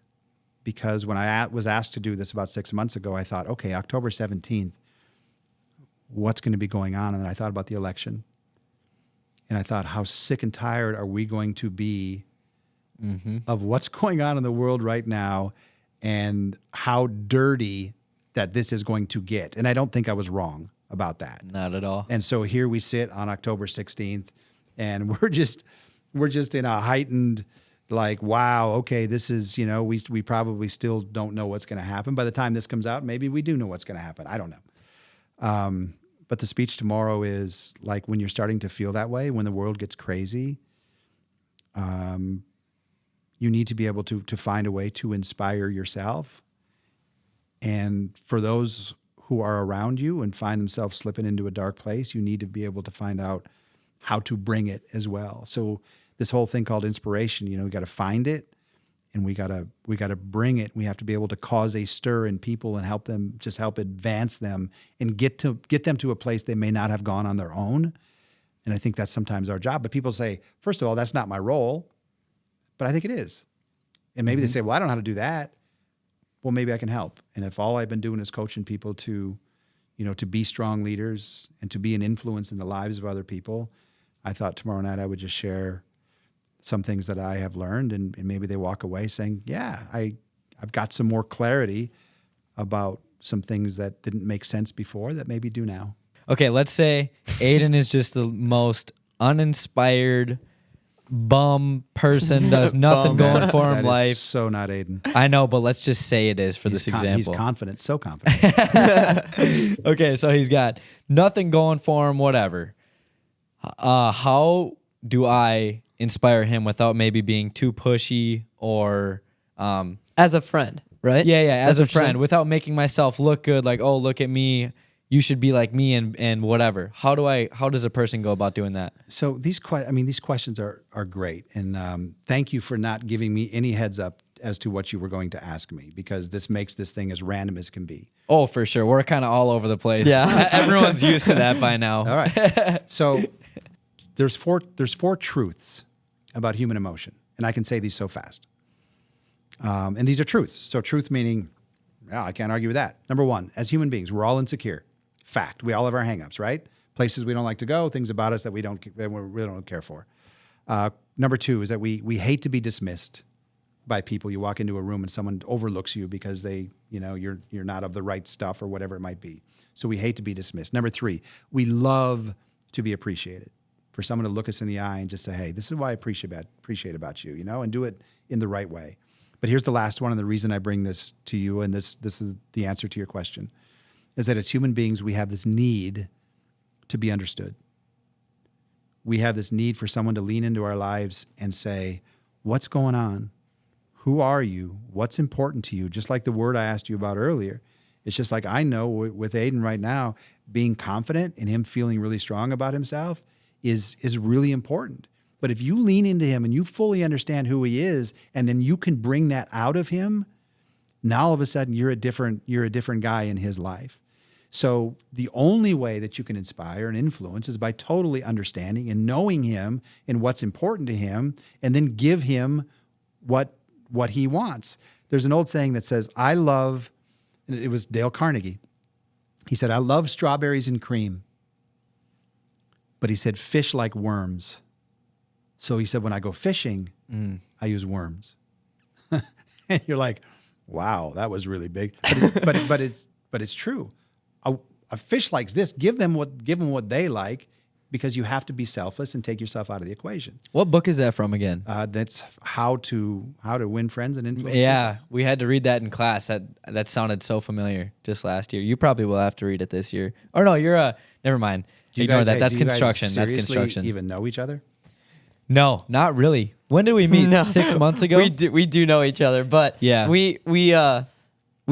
Because when I was asked to do this about 6 months ago, I thought, okay, October 17th, what's going to be going on? And then I thought about the election. And I thought, how sick and tired are we going to be of what's going on in the world right now and how dirty that this is going to get. And I don't think I was wrong about that. Not at all. And so here we sit on October 16th, and we're just in a heightened, like, wow, okay, this is, we probably still don't know what's going to happen. By the time this comes out, maybe we do know what's going to happen. I don't know. But the speech tomorrow is like when you're starting to feel that way, when the world gets crazy, you need to be able to find a way to inspire yourself. And for those who are around you and find themselves slipping into a dark place, you need to be able to find out how to bring it as well. So this whole thing called inspiration, we got to find it, and we got to bring it. We have to be able to cause a stir in people and help advance them and get them to a place they may not have gone on their own. And I think that's sometimes our job. But people say, first of all, that's not my role. But I think it is. And maybe they say, well, I don't know how to do that. Well, maybe I can help. And if all I've been doing is coaching people to be strong leaders and to be an influence in the lives of other people, I thought tomorrow night I would just share some things that I have learned, and maybe they walk away saying, yeah, I've got some more clarity about some things that didn't make sense before that maybe do now. Okay, let's say Aiden is just the most uninspired bum person, does nothing going for him in life. So not Aiden. I know, but let's just say it is for this example. He's confident, so confident. Okay, so he's got nothing going for him, whatever. How do I inspire him without maybe being too pushy or As a friend, right? yeah, as That's a what you're friend, saying? without making myself look good, like, oh, look at me, you should be like me and whatever. How does a person go about doing that? So these questions are great, and thank you for not giving me any heads up as to what you were going to ask me, because this makes this thing as random as can be. Oh, for sure. We're kind of all over the place. Yeah. Everyone's used to that by now. All right. So there's four truths about human emotion, and I can say these so fast. And these are truths. So truth meaning, yeah, I can't argue with that. Number one, as human beings, we're all insecure. Fact. We all have our hangups, right? Places we don't like to go, things about us that we really don't care for. Number two is that we hate to be dismissed by people. You walk into a room and someone overlooks you because you're not of the right stuff or whatever it might be. So we hate to be dismissed. Number three, we love to be appreciated. For someone to look us in the eye and just say, hey, this is what I appreciate about you, and do it in the right way. But here's the last one, and the reason I bring this to you, and this is the answer to your question, is that as human beings, we have this need to be understood. We have this need for someone to lean into our lives and say, what's going on? Who are you? What's important to you? Just like the word I asked you about earlier. It's just like I know with Aiden right now, being confident and him feeling really strong about himself is really important. But if you lean into him and you fully understand who he is, and then you can bring that out of him, now all of a sudden you're a different guy in his life. So the only way that you can inspire and influence is by totally understanding and knowing him and what's important to him, and then give him what he wants. There's an old saying that says, it was Dale Carnegie. He said, I love strawberries and cream. But he said, fish like worms. So he said, when I go fishing, I use worms. And you're like, wow, that was really big. But it's true. A fish likes this. Give them what they like, because you have to be selfless and take yourself out of the equation. What book is that from again? That's how to win friends and influence. Yeah, we had to read that in class. That sounded so familiar just last year. You probably will have to read it this year. Or no, you're never mind. Ignore that. That's construction. That's construction. Even know each other? No, not really. When did we meet? No. 6 months ago? We do know each other, but Yeah. we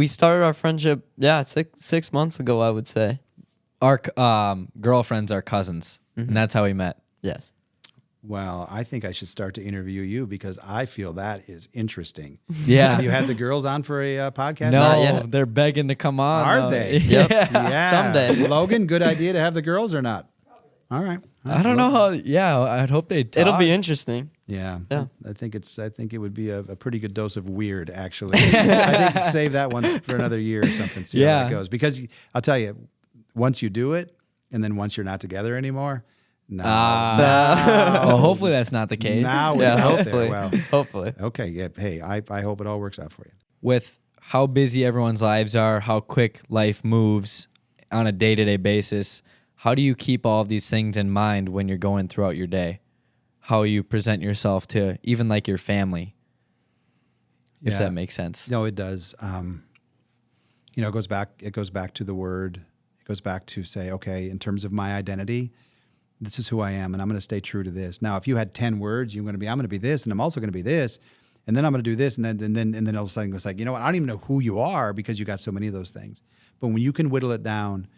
started our friendship 6 months ago, I would say. Our girlfriends are cousins, and that's how we met. Yes. Well, I think I should start to interview you, because I feel that is interesting. Yeah. Have you had the girls on for a podcast? Not No, yet. they're begging to come on. Are though. they? Yep. Yeah. Someday. Logan, good idea to have the girls or not? All right. I don't know how. Yeah, I'd hope they. Talk. It'll be interesting. Yeah. Yeah. I think it would be a pretty good dose of weird, actually. I think save that one for another year or something. See how that goes. Because I'll tell you, once you do it, and then once you're not together anymore, no. Well, hopefully that's not the case. Now it's out hopefully. there. Well, Hopefully. okay. Yeah. Hey, I hope it all works out for you. With how busy everyone's lives are, how quick life moves on a day-to-day basis, how do you keep all of these things in mind when you're going throughout your day? How you present yourself to even like your family, if Yeah. that makes sense. No, it does. It goes back to the word. It goes back to say, okay, in terms of my identity, this is who I am, and I'm going to stay true to this. Now, if you had 10 words, I'm going to be this, and I'm also going to be this, and then I'm going to do this, and then all of a sudden it's like, you know what? I don't even know who you are because you got so many of those things. But when you can whittle it down,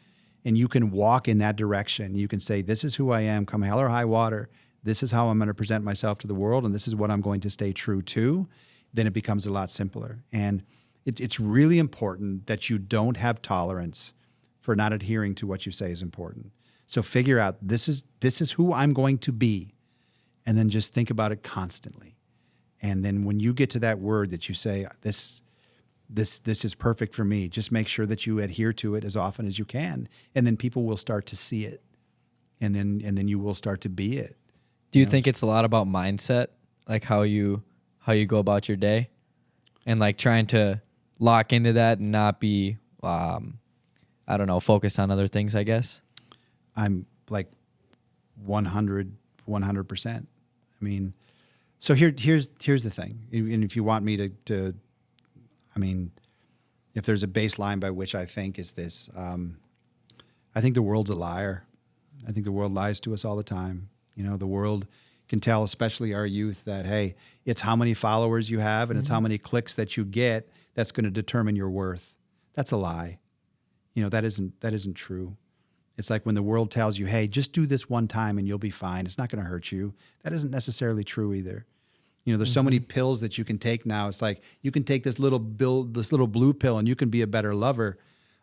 and you can walk in that direction, you can say, this is who I am, come hell or high water. This is how I'm going to present myself to the world, and this is what I'm going to stay true to. Then it becomes a lot simpler. And it's really important that you don't have tolerance for not adhering to what you say is important. So figure out this is who I'm going to be, and then just think about it constantly. And then when you get to that word that you say, this is perfect for me, just make sure that you adhere to it as often as you can, and then people will start to see it, and then you will start to be it. Do you think it's a lot about mindset, like how you go about your day, and like trying to lock into that and not be, focused on other things, I guess? I'm like 100%. I mean, so here's the thing. And if you want me to if there's a baseline by which I think is this, I think the world's a liar. I think the world lies to us all the time. The world can tell, especially our youth, that, hey, it's how many followers you have and it's how many clicks that you get that's going to determine your worth. That's a lie. That isn't true. It's like when the world tells you, hey, just do this one time and you'll be fine. It's not going to hurt you. That isn't necessarily true either. There's so many pills that you can take now. It's like you can take this little blue pill and you can be a better lover.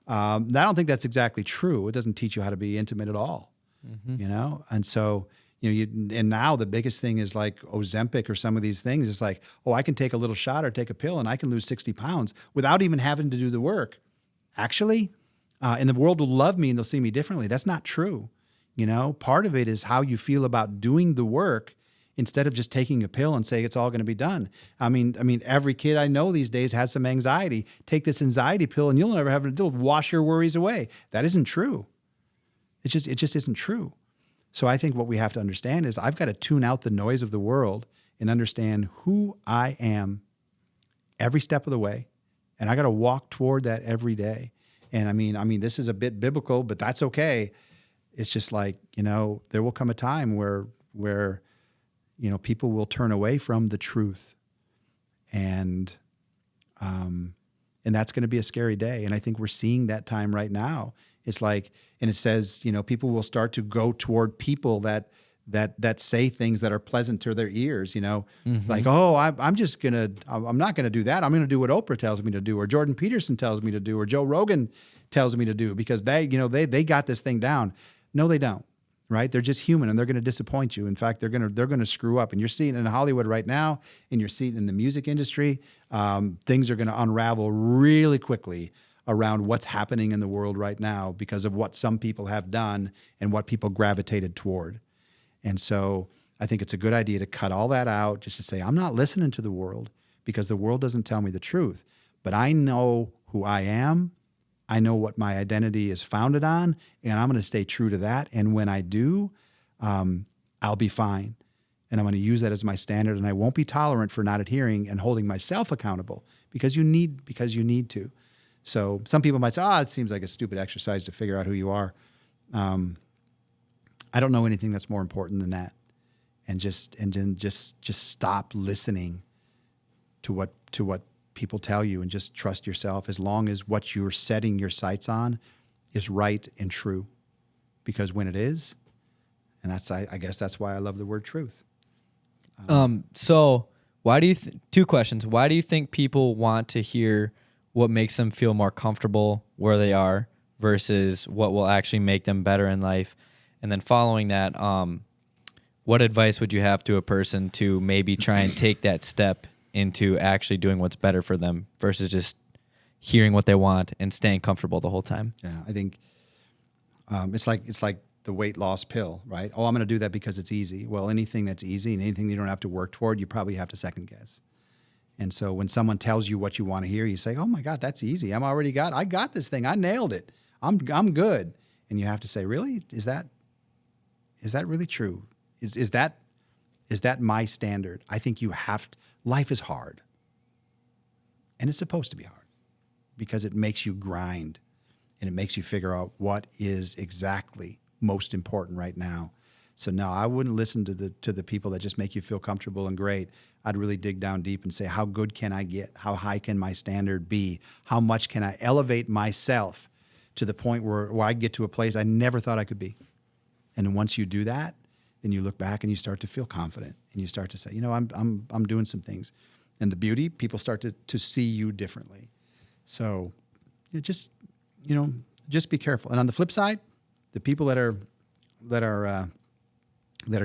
I don't think that's exactly true. It doesn't teach you how to be intimate at all. And so, and now the biggest thing is like Ozempic or some of these things. It's like, oh, I can take a little shot or take a pill and I can lose 60 pounds without even having to do the work. Actually, and the world will love me and they'll see me differently. That's not true. Part of it is how you feel about doing the work instead of just taking a pill and saying it's all going to be done. I mean, every kid I know these days has some anxiety. Take this anxiety pill and you'll never have to do it. Wash your worries away. That isn't true. It just isn't true. So I think what we have to understand is I've got to tune out the noise of the world and understand who I am every step of the way. And I got to walk toward that every day. And I mean, this is a bit biblical, but that's okay. It's just like, there will come a time where people will turn away from the truth. And that's going to be a scary day. And I think we're seeing that time right now. It's like, and it says, people will start to go toward people that say things that are pleasant to their ears, like, oh, I'm not going to do that. I'm going to do what Oprah tells me to do, or Jordan Peterson tells me to do, or Joe Rogan tells me to do, because they got this thing down. No, they don't. Right? They're just human and they're going to disappoint you. In fact, they're going to screw up. And you're seeing it in Hollywood right now, and you're seeing it in the music industry. Things are going to unravel really quickly around what's happening in the world right now because of what some people have done and what people gravitated toward. And so I think it's a good idea to cut all that out, just to say, I'm not listening to the world because the world doesn't tell me the truth. But I know who I am. I know what my identity is founded on, and I'm going to stay true to that. And when I do, I'll be fine. And I'm going to use that as my standard, and I won't be tolerant for not adhering and holding myself accountable because you need to. So some people might say, it seems like a stupid exercise to figure out who you are. I don't know anything that's more important than that. And just stop listening to what people tell you and just trust yourself as long as what you're setting your sights on is right and true. Because when it is, and I guess that's why I love the word truth. So why do you two questions? Why do you think people want to hear what makes them feel more comfortable where they are versus what will actually make them better in life? And then following that, what advice would you have to a person to maybe try and take that step into actually doing what's better for them versus just hearing what they want and staying comfortable the whole time? Yeah, I think it's like the weight loss pill, right? Oh, I'm going to do that because it's easy. Well, anything that's easy and anything you don't have to work toward, you probably have to second guess. And so when someone tells you what you want to hear, you say, "Oh my God, that's easy. I got this thing. I nailed it. I'm good." And you have to say, "Really? Is that really true? Is that my standard?" I think you have to. Life is hard. And it's supposed to be hard because it makes you grind and it makes you figure out what is exactly most important right now. So no, I wouldn't listen to the people that just make you feel comfortable and great. I'd really dig down deep and say, how good can I get? How high can my standard be? How much can I elevate myself to the point where I get to a place I never thought I could be? And then once you do that, then you look back and you start to feel confident and you start to say, I'm doing some things. And the beauty, people start to see you differently. So just be careful. And on the flip side, the people that are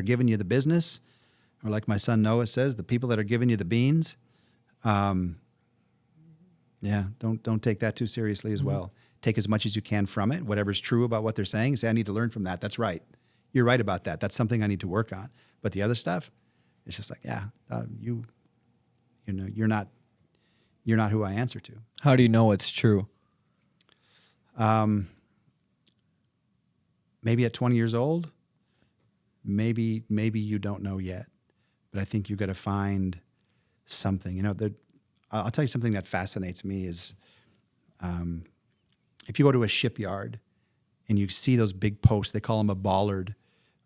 giving you the business, or like my son Noah says, the people that are giving you the beans, don't take that too seriously as well. Take as much as you can from it, whatever's true about what they're saying. Say, I need to learn from that. That's right. You're right about that. That's something I need to work on. But the other stuff, it's just like, you're not who I answer to. How do you know it's true? Maybe at 20 years old, maybe you don't know yet. But I think you got to find something. I'll tell you something that fascinates me is if you go to a shipyard and you see those big posts, they call them a Ballard,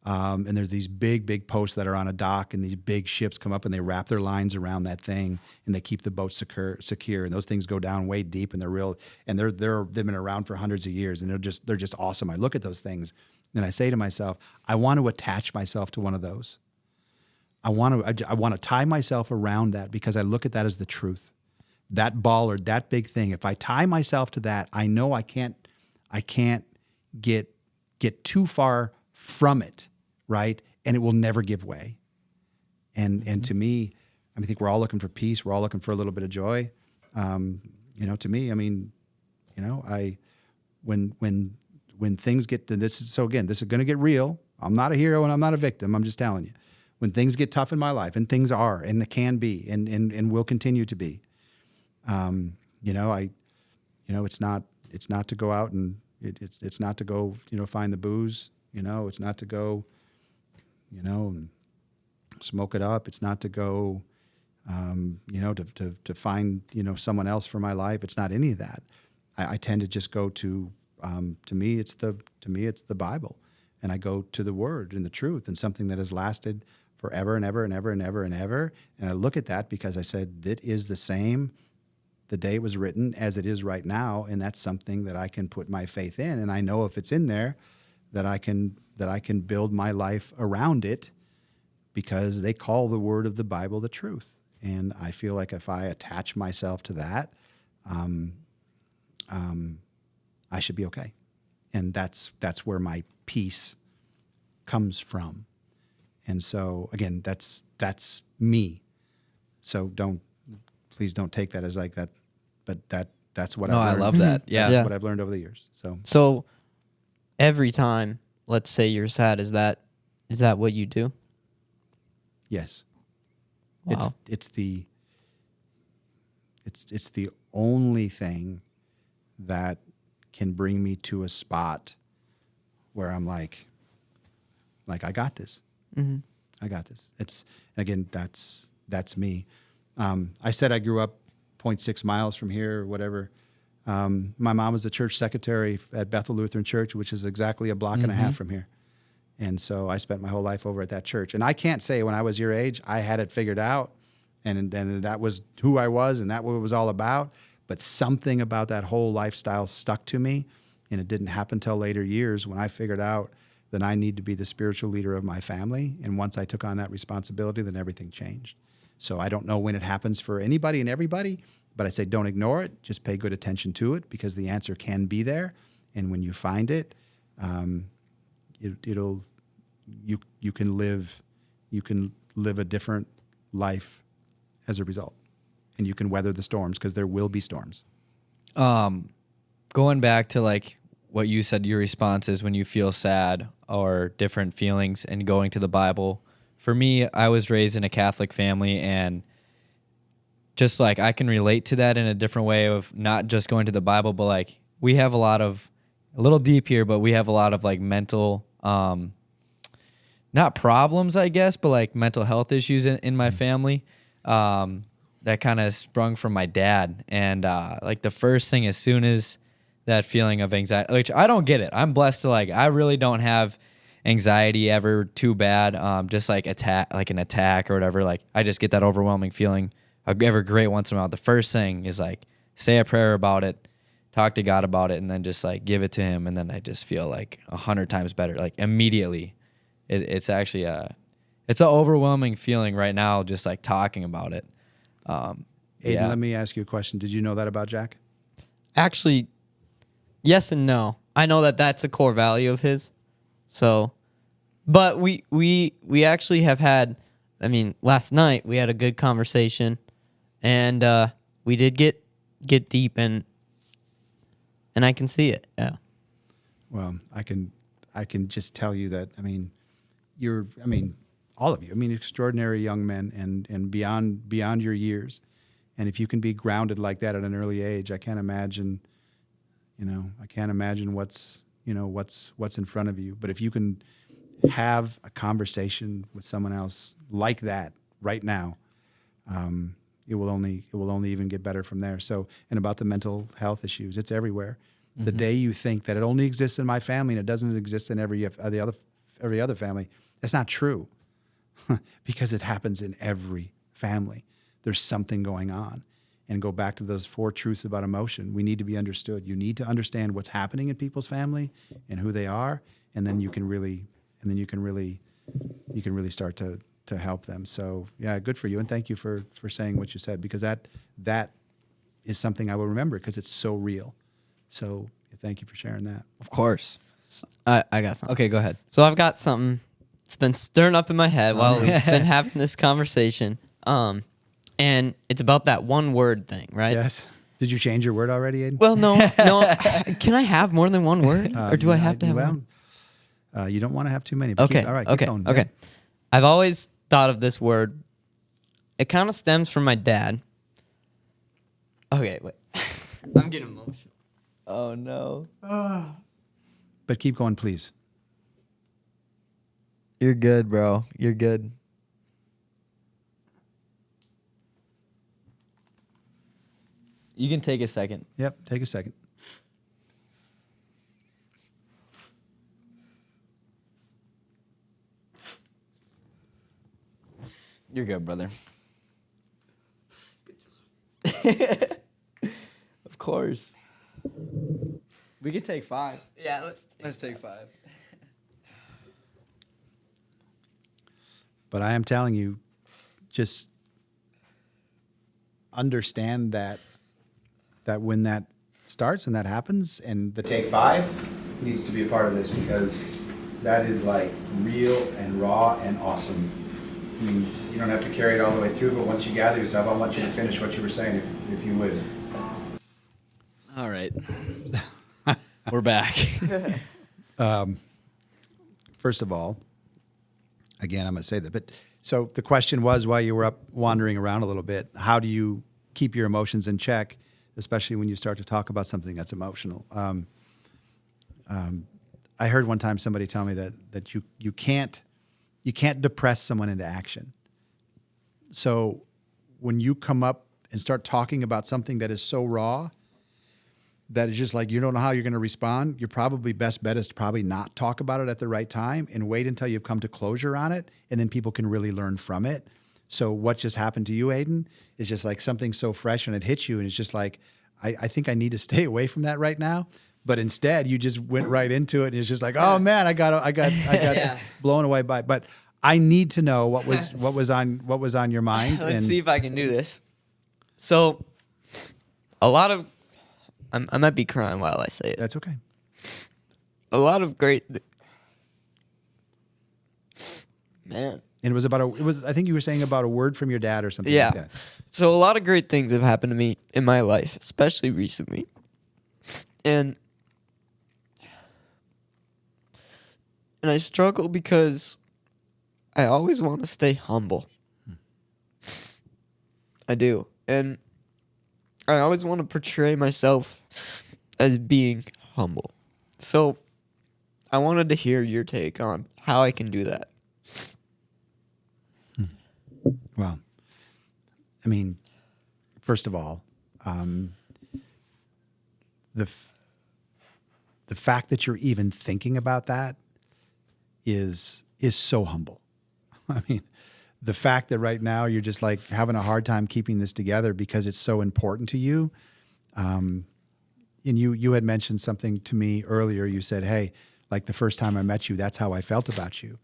and there's these big posts that are on a dock, and these big ships come up and they wrap their lines around that thing and they keep the boat secure. And those things go down way deep, and they've been around for hundreds of years, and they're just awesome. I look at those things and I say to myself, I want to attach myself to one of those. I want to tie myself around that because I look at that as the truth. That Ballard, that big thing. If I tie myself to that, I know I can't get too far from it, right? And it will never give way. And to me, I think we're all looking for peace. We're all looking for a little bit of joy. To me, when things get to this is going to get real. I'm not a hero and I'm not a victim. I'm just telling you. When things get tough in my life, and things are, and they can be, and will continue to be, it's not to go out and it's not to go, find the booze, it's not to go, and smoke it up. It's not to go, to find, someone else for my life. It's not any of that. I tend to just go to me, it's the Bible, and I go to the Word and the truth and something that has lasted forever and ever and ever and ever and ever. And I look at that because I said, that is the same the day it was written as it is right now. And that's something that I can put my faith in. And I know if it's in there that I can build my life around it because they call the word of the Bible the truth. And I feel like if I attach myself to that, I should be okay. And that's where my peace comes from. And so again, that's me. So please don't take that as like that, but that's what I've learned. I love that. Yeah. That's what I've learned over the years. So every time, let's say you're sad, is that what you do? Yes. Wow. It's the only thing that can bring me to a spot where I'm like I got this. Mm-hmm. I got this. That's me. I said I grew up 0.6 miles from here or whatever. My mom was the church secretary at Bethel Lutheran Church, which is exactly a block and a half from here. And so I spent my whole life over at that church. And I can't say when I was your age, I had it figured out and then that was who I was and that what it was all about. But something about that whole lifestyle stuck to me. And it didn't happen till later years when I figured out that I need to be the spiritual leader of my family. And once I took on that responsibility, then everything changed. So I don't know when it happens for anybody and everybody, but I say don't ignore it. Just pay good attention to it because the answer can be there. And when you find it, you can live a different life as a result, and you can weather the storms, because there will be storms. Going back to like what you said, your response is when you feel sad or different feelings, and going to the Bible. For me, I was raised in a Catholic family, and just like I can relate to that in a different way of not just going to the Bible, but like we have a little deep here, but we have a lot of like mental, not problems, I guess, but like mental health issues in my family. That kind of sprung from my dad. And like the first thing, as soon as that feeling of anxiety, which I don't get it. I'm blessed to like, I really don't have anxiety ever too bad. Just like an attack or whatever. Like I just get that overwhelming feeling ever great once in a while. The first thing is like say a prayer about it, talk to God about it, and then just like give it to him. And then I just feel like 100 times better, like immediately. It's actually it's an overwhelming feeling right now, just like talking about it. Aiden, yeah. let me ask you a question. Did you know that about Jack? Actually, yes and no. I know that that's a core value of his. So, but we actually have had, I mean, last night we had a good conversation, and we did get deep, and I can see it. Yeah. Well, I can just tell you that, all of you, extraordinary young men and beyond your years. And if you can be grounded like that at an early age, I can't imagine what's in front of you. But if you can have a conversation with someone else like that right now, it will only even get better from there. So, and about the mental health issues, it's everywhere. Mm-hmm. The day you think that it only exists in my family and it doesn't exist in every other family, that's not true. Because it happens in every family. There's something going on. And go back to those 4 truths about emotion. We need to be understood. You need to understand what's happening in people's family and who they are, and then you can really start to help them. So yeah, good for you, and thank you for saying what you said, because that is something I will remember, because it's so real. So thank you for sharing that. Of course. I got something. Okay, go ahead. So I've got something. It's been stirring up in my head while we've been having this conversation. And it's about that one word thing, right? Yes. Did you change your word already, Aiden? Well, no. Can I have more than one word, or do I have to have one? You don't want to have too many. But Okay. All right. Okay. Keep going. Okay. Yeah. I've always thought of this word. It kind of stems from my dad. Okay, wait. I'm getting emotional. Oh no. But keep going, please. You're good, bro. You're good. You can take a second. Yep. Take a second. You're good, brother. Of course. We could take 5. Yeah, Let's take 5. But I am telling you, just understand that when that starts and that happens, and the take 5 needs to be a part of this, because that is like real and raw and awesome. I mean, you don't have to carry it all the way through, but once you gather yourself, I want you to finish what you were saying, if you would. All right. We're back. First of all, again, I'm going to say that. But so the question was, while you were up wandering around a little bit, how do you keep your emotions in check, especially when you start to talk about something that's emotional? I heard one time somebody tell me that you can't depress someone into action. So when you come up and start talking about something that is so raw, that is just like, you don't know how you're going to respond, your probably best bet is to probably not talk about it at the right time and wait until you've come to closure on it, and then people can really learn from it. So what just happened to you, Aiden, is just like something so fresh, and it hits you, and it's just like, I think I need to stay away from that right now. But instead, you just went right into it, and it's just like, oh man, I got Yeah. blown away by it. But I need to know what was on your mind. Let's see if I can do this. So, a lot of, I might be crying while I say it. That's okay. A lot of great, Man. And it was I think you were saying about a word from your dad or something Yeah. like that. So a lot of great things have happened to me in my life, especially recently. And I struggle because I always want to stay humble. I do. And I always want to portray myself as being humble. So I wanted to hear your take on how I can do that. Well, I mean, first of all, the fact that you're even thinking about that is so humble. I mean, the fact that right now you're just like having a hard time keeping this together because it's so important to you. And you had mentioned something to me earlier. You said, hey, like the first time I met you, that's how I felt about you.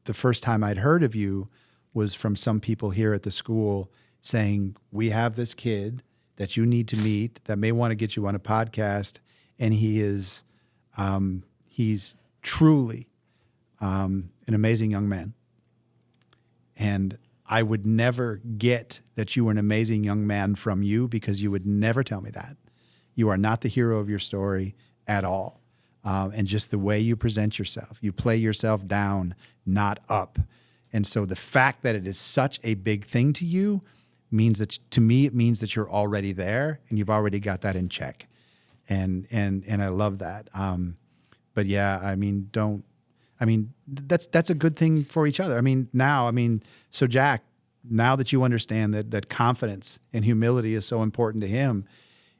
The first time I'd heard of you was from some people here at the school saying, we have this kid that you need to meet that may want to get you on a podcast. And he's truly an amazing young man. And I would never get that you were an amazing young man from you because you would never tell me that. You are not the hero of your story at all. And just the way you present yourself, you play yourself down, not up. And so the fact that it is such a big thing to you means that, to me, it means that you're already there and you've already got that in check. And I love that. But yeah, I mean, that's a good thing for each other. So Jack, now that you understand that confidence and humility is so important to him,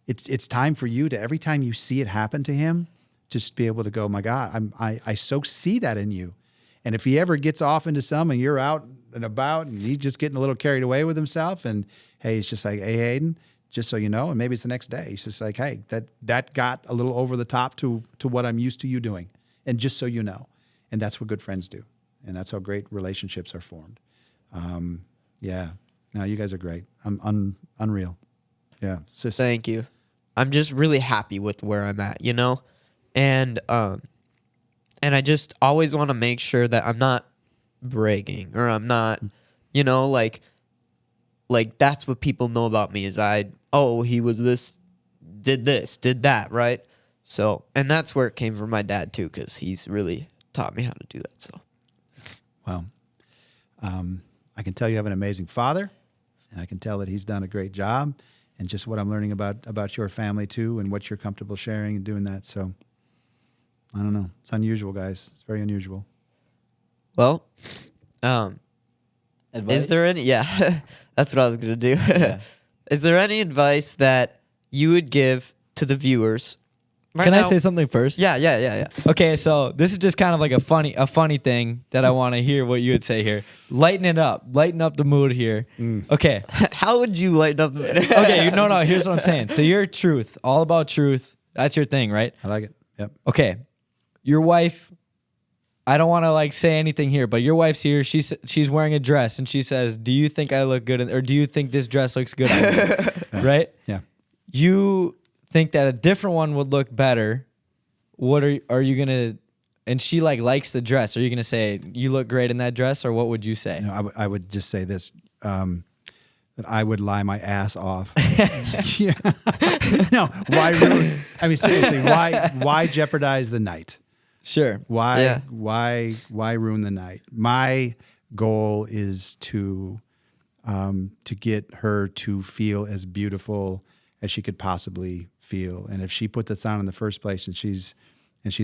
it's time for you to, every time you see it happen to him, just be able to go, my God, I so see that in you. And if he ever gets off into some and you're out and about and he's just getting a little carried away with himself and hey, it's just like, hey, Hayden, just so you know, and maybe it's the next day. He's just like, hey, that got a little over the top to what I'm used to you doing. And just so you know. And that's what good friends do. And that's how great relationships are formed. Yeah. No, you guys are great. I'm unreal. Yeah. Thank you. I'm just really happy with where I'm at, you know? And I just always want to make sure that I'm not bragging or I'm not, you know, like that's what people know about me is he was did that, right? So, and that's where it came from my dad too, because he's really taught me how to do that. So, well, I can tell you have an amazing father, and I can tell that he's done a great job, and just what I'm learning about your family too, and what you're comfortable sharing and doing that. So, I don't know. It's unusual, guys. It's very unusual. Well, Advice? is there any? Yeah, that's what I was gonna do. Yeah. Is there any advice that you would give to the viewers? Right Can now? I say something first? Yeah. Okay, so this is just kind of like a funny thing that I want to hear what you would say here. Lighten up the mood here. Okay. How would you lighten up the Okay, no, here's what I'm saying. So you're truth, all about truth. That's your thing, right? I like it. Yep. Okay. Your wife, I don't want to like say anything here, but your wife's here. She's wearing a dress and she says, "Do you think I look good or do you think this dress looks good on me?" Right? Yeah. You think that a different one would look better. What are you gonna? And she likes the dress. Are you gonna say you look great in that dress, or what would you say? No, I would just say this, that I would lie my ass off. Yeah. No, why ruin? I mean, seriously, why jeopardize the night? Sure. Why ruin the night? My goal is to get her to feel as beautiful as she could possibly feel. And if she put this on in the first place and she's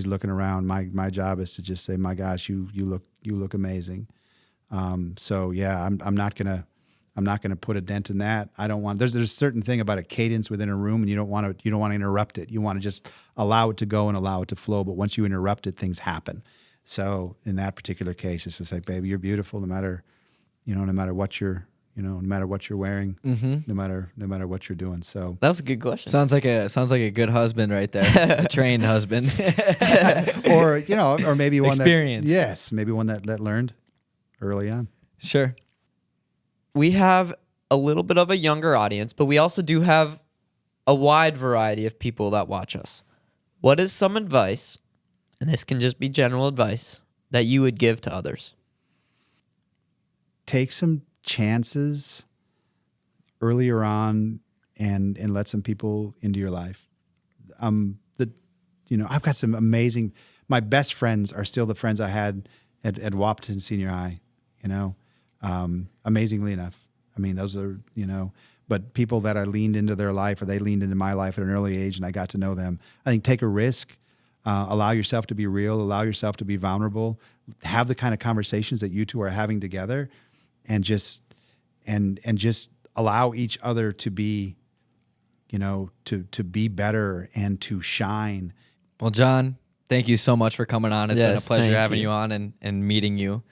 looking around, my job is to just say, my gosh, you look amazing. So yeah, I'm not gonna put a dent in that. I don't want. There's a certain thing about a cadence within a room, and you don't want to interrupt it. You want to just allow it to go and allow it to flow. But once you interrupt it, things happen. So in that particular case, it's just like, baby, you're beautiful, no matter what you're wearing, no matter what you're doing. So That was a good question. Sounds like a good husband right there, a trained husband. or maybe one Experience. maybe one that learned early on. Sure. We have a little bit of a younger audience, but we also do have a wide variety of people that watch us. What is some advice And this can just be general advice that you would give to others. Take some chances earlier on and let some people into your life. I've got some amazing, my best friends are still the friends I had at Wapton Senior High, amazingly enough. I mean, those are, but people that I leaned into their life or they leaned into my life at an early age and I got to know them. I think take a risk, allow yourself to be real, allow yourself to be vulnerable, have the kind of conversations that you two are having together and just allow each other to be, to be better and to shine. Well, John, thank you so much for coming on. It's been a Yes, pleasure thank having you. you on and meeting you.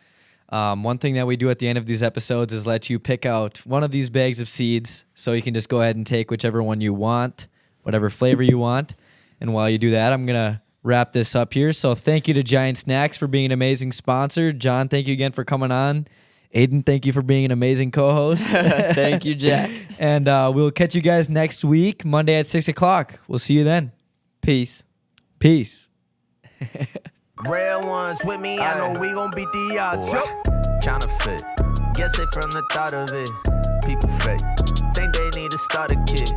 One thing that we do at the end of these episodes is let you pick out one of these bags of seeds so you can just go ahead and take whichever one you want, whatever flavor you want. And while you do that, I'm going to wrap this up here. So thank you to Giant Snacks for being an amazing sponsor. John, thank you again for coming on. Aiden, thank you for being an amazing co-host. Thank you, Jack. And we'll catch you guys next week, Monday at 6 o'clock. We'll see you then. Peace. Peace. Real ones with me, I know we gon' beat the odds. Counterfeit, guess they from the thought of it. People fake, think they need to start a kid.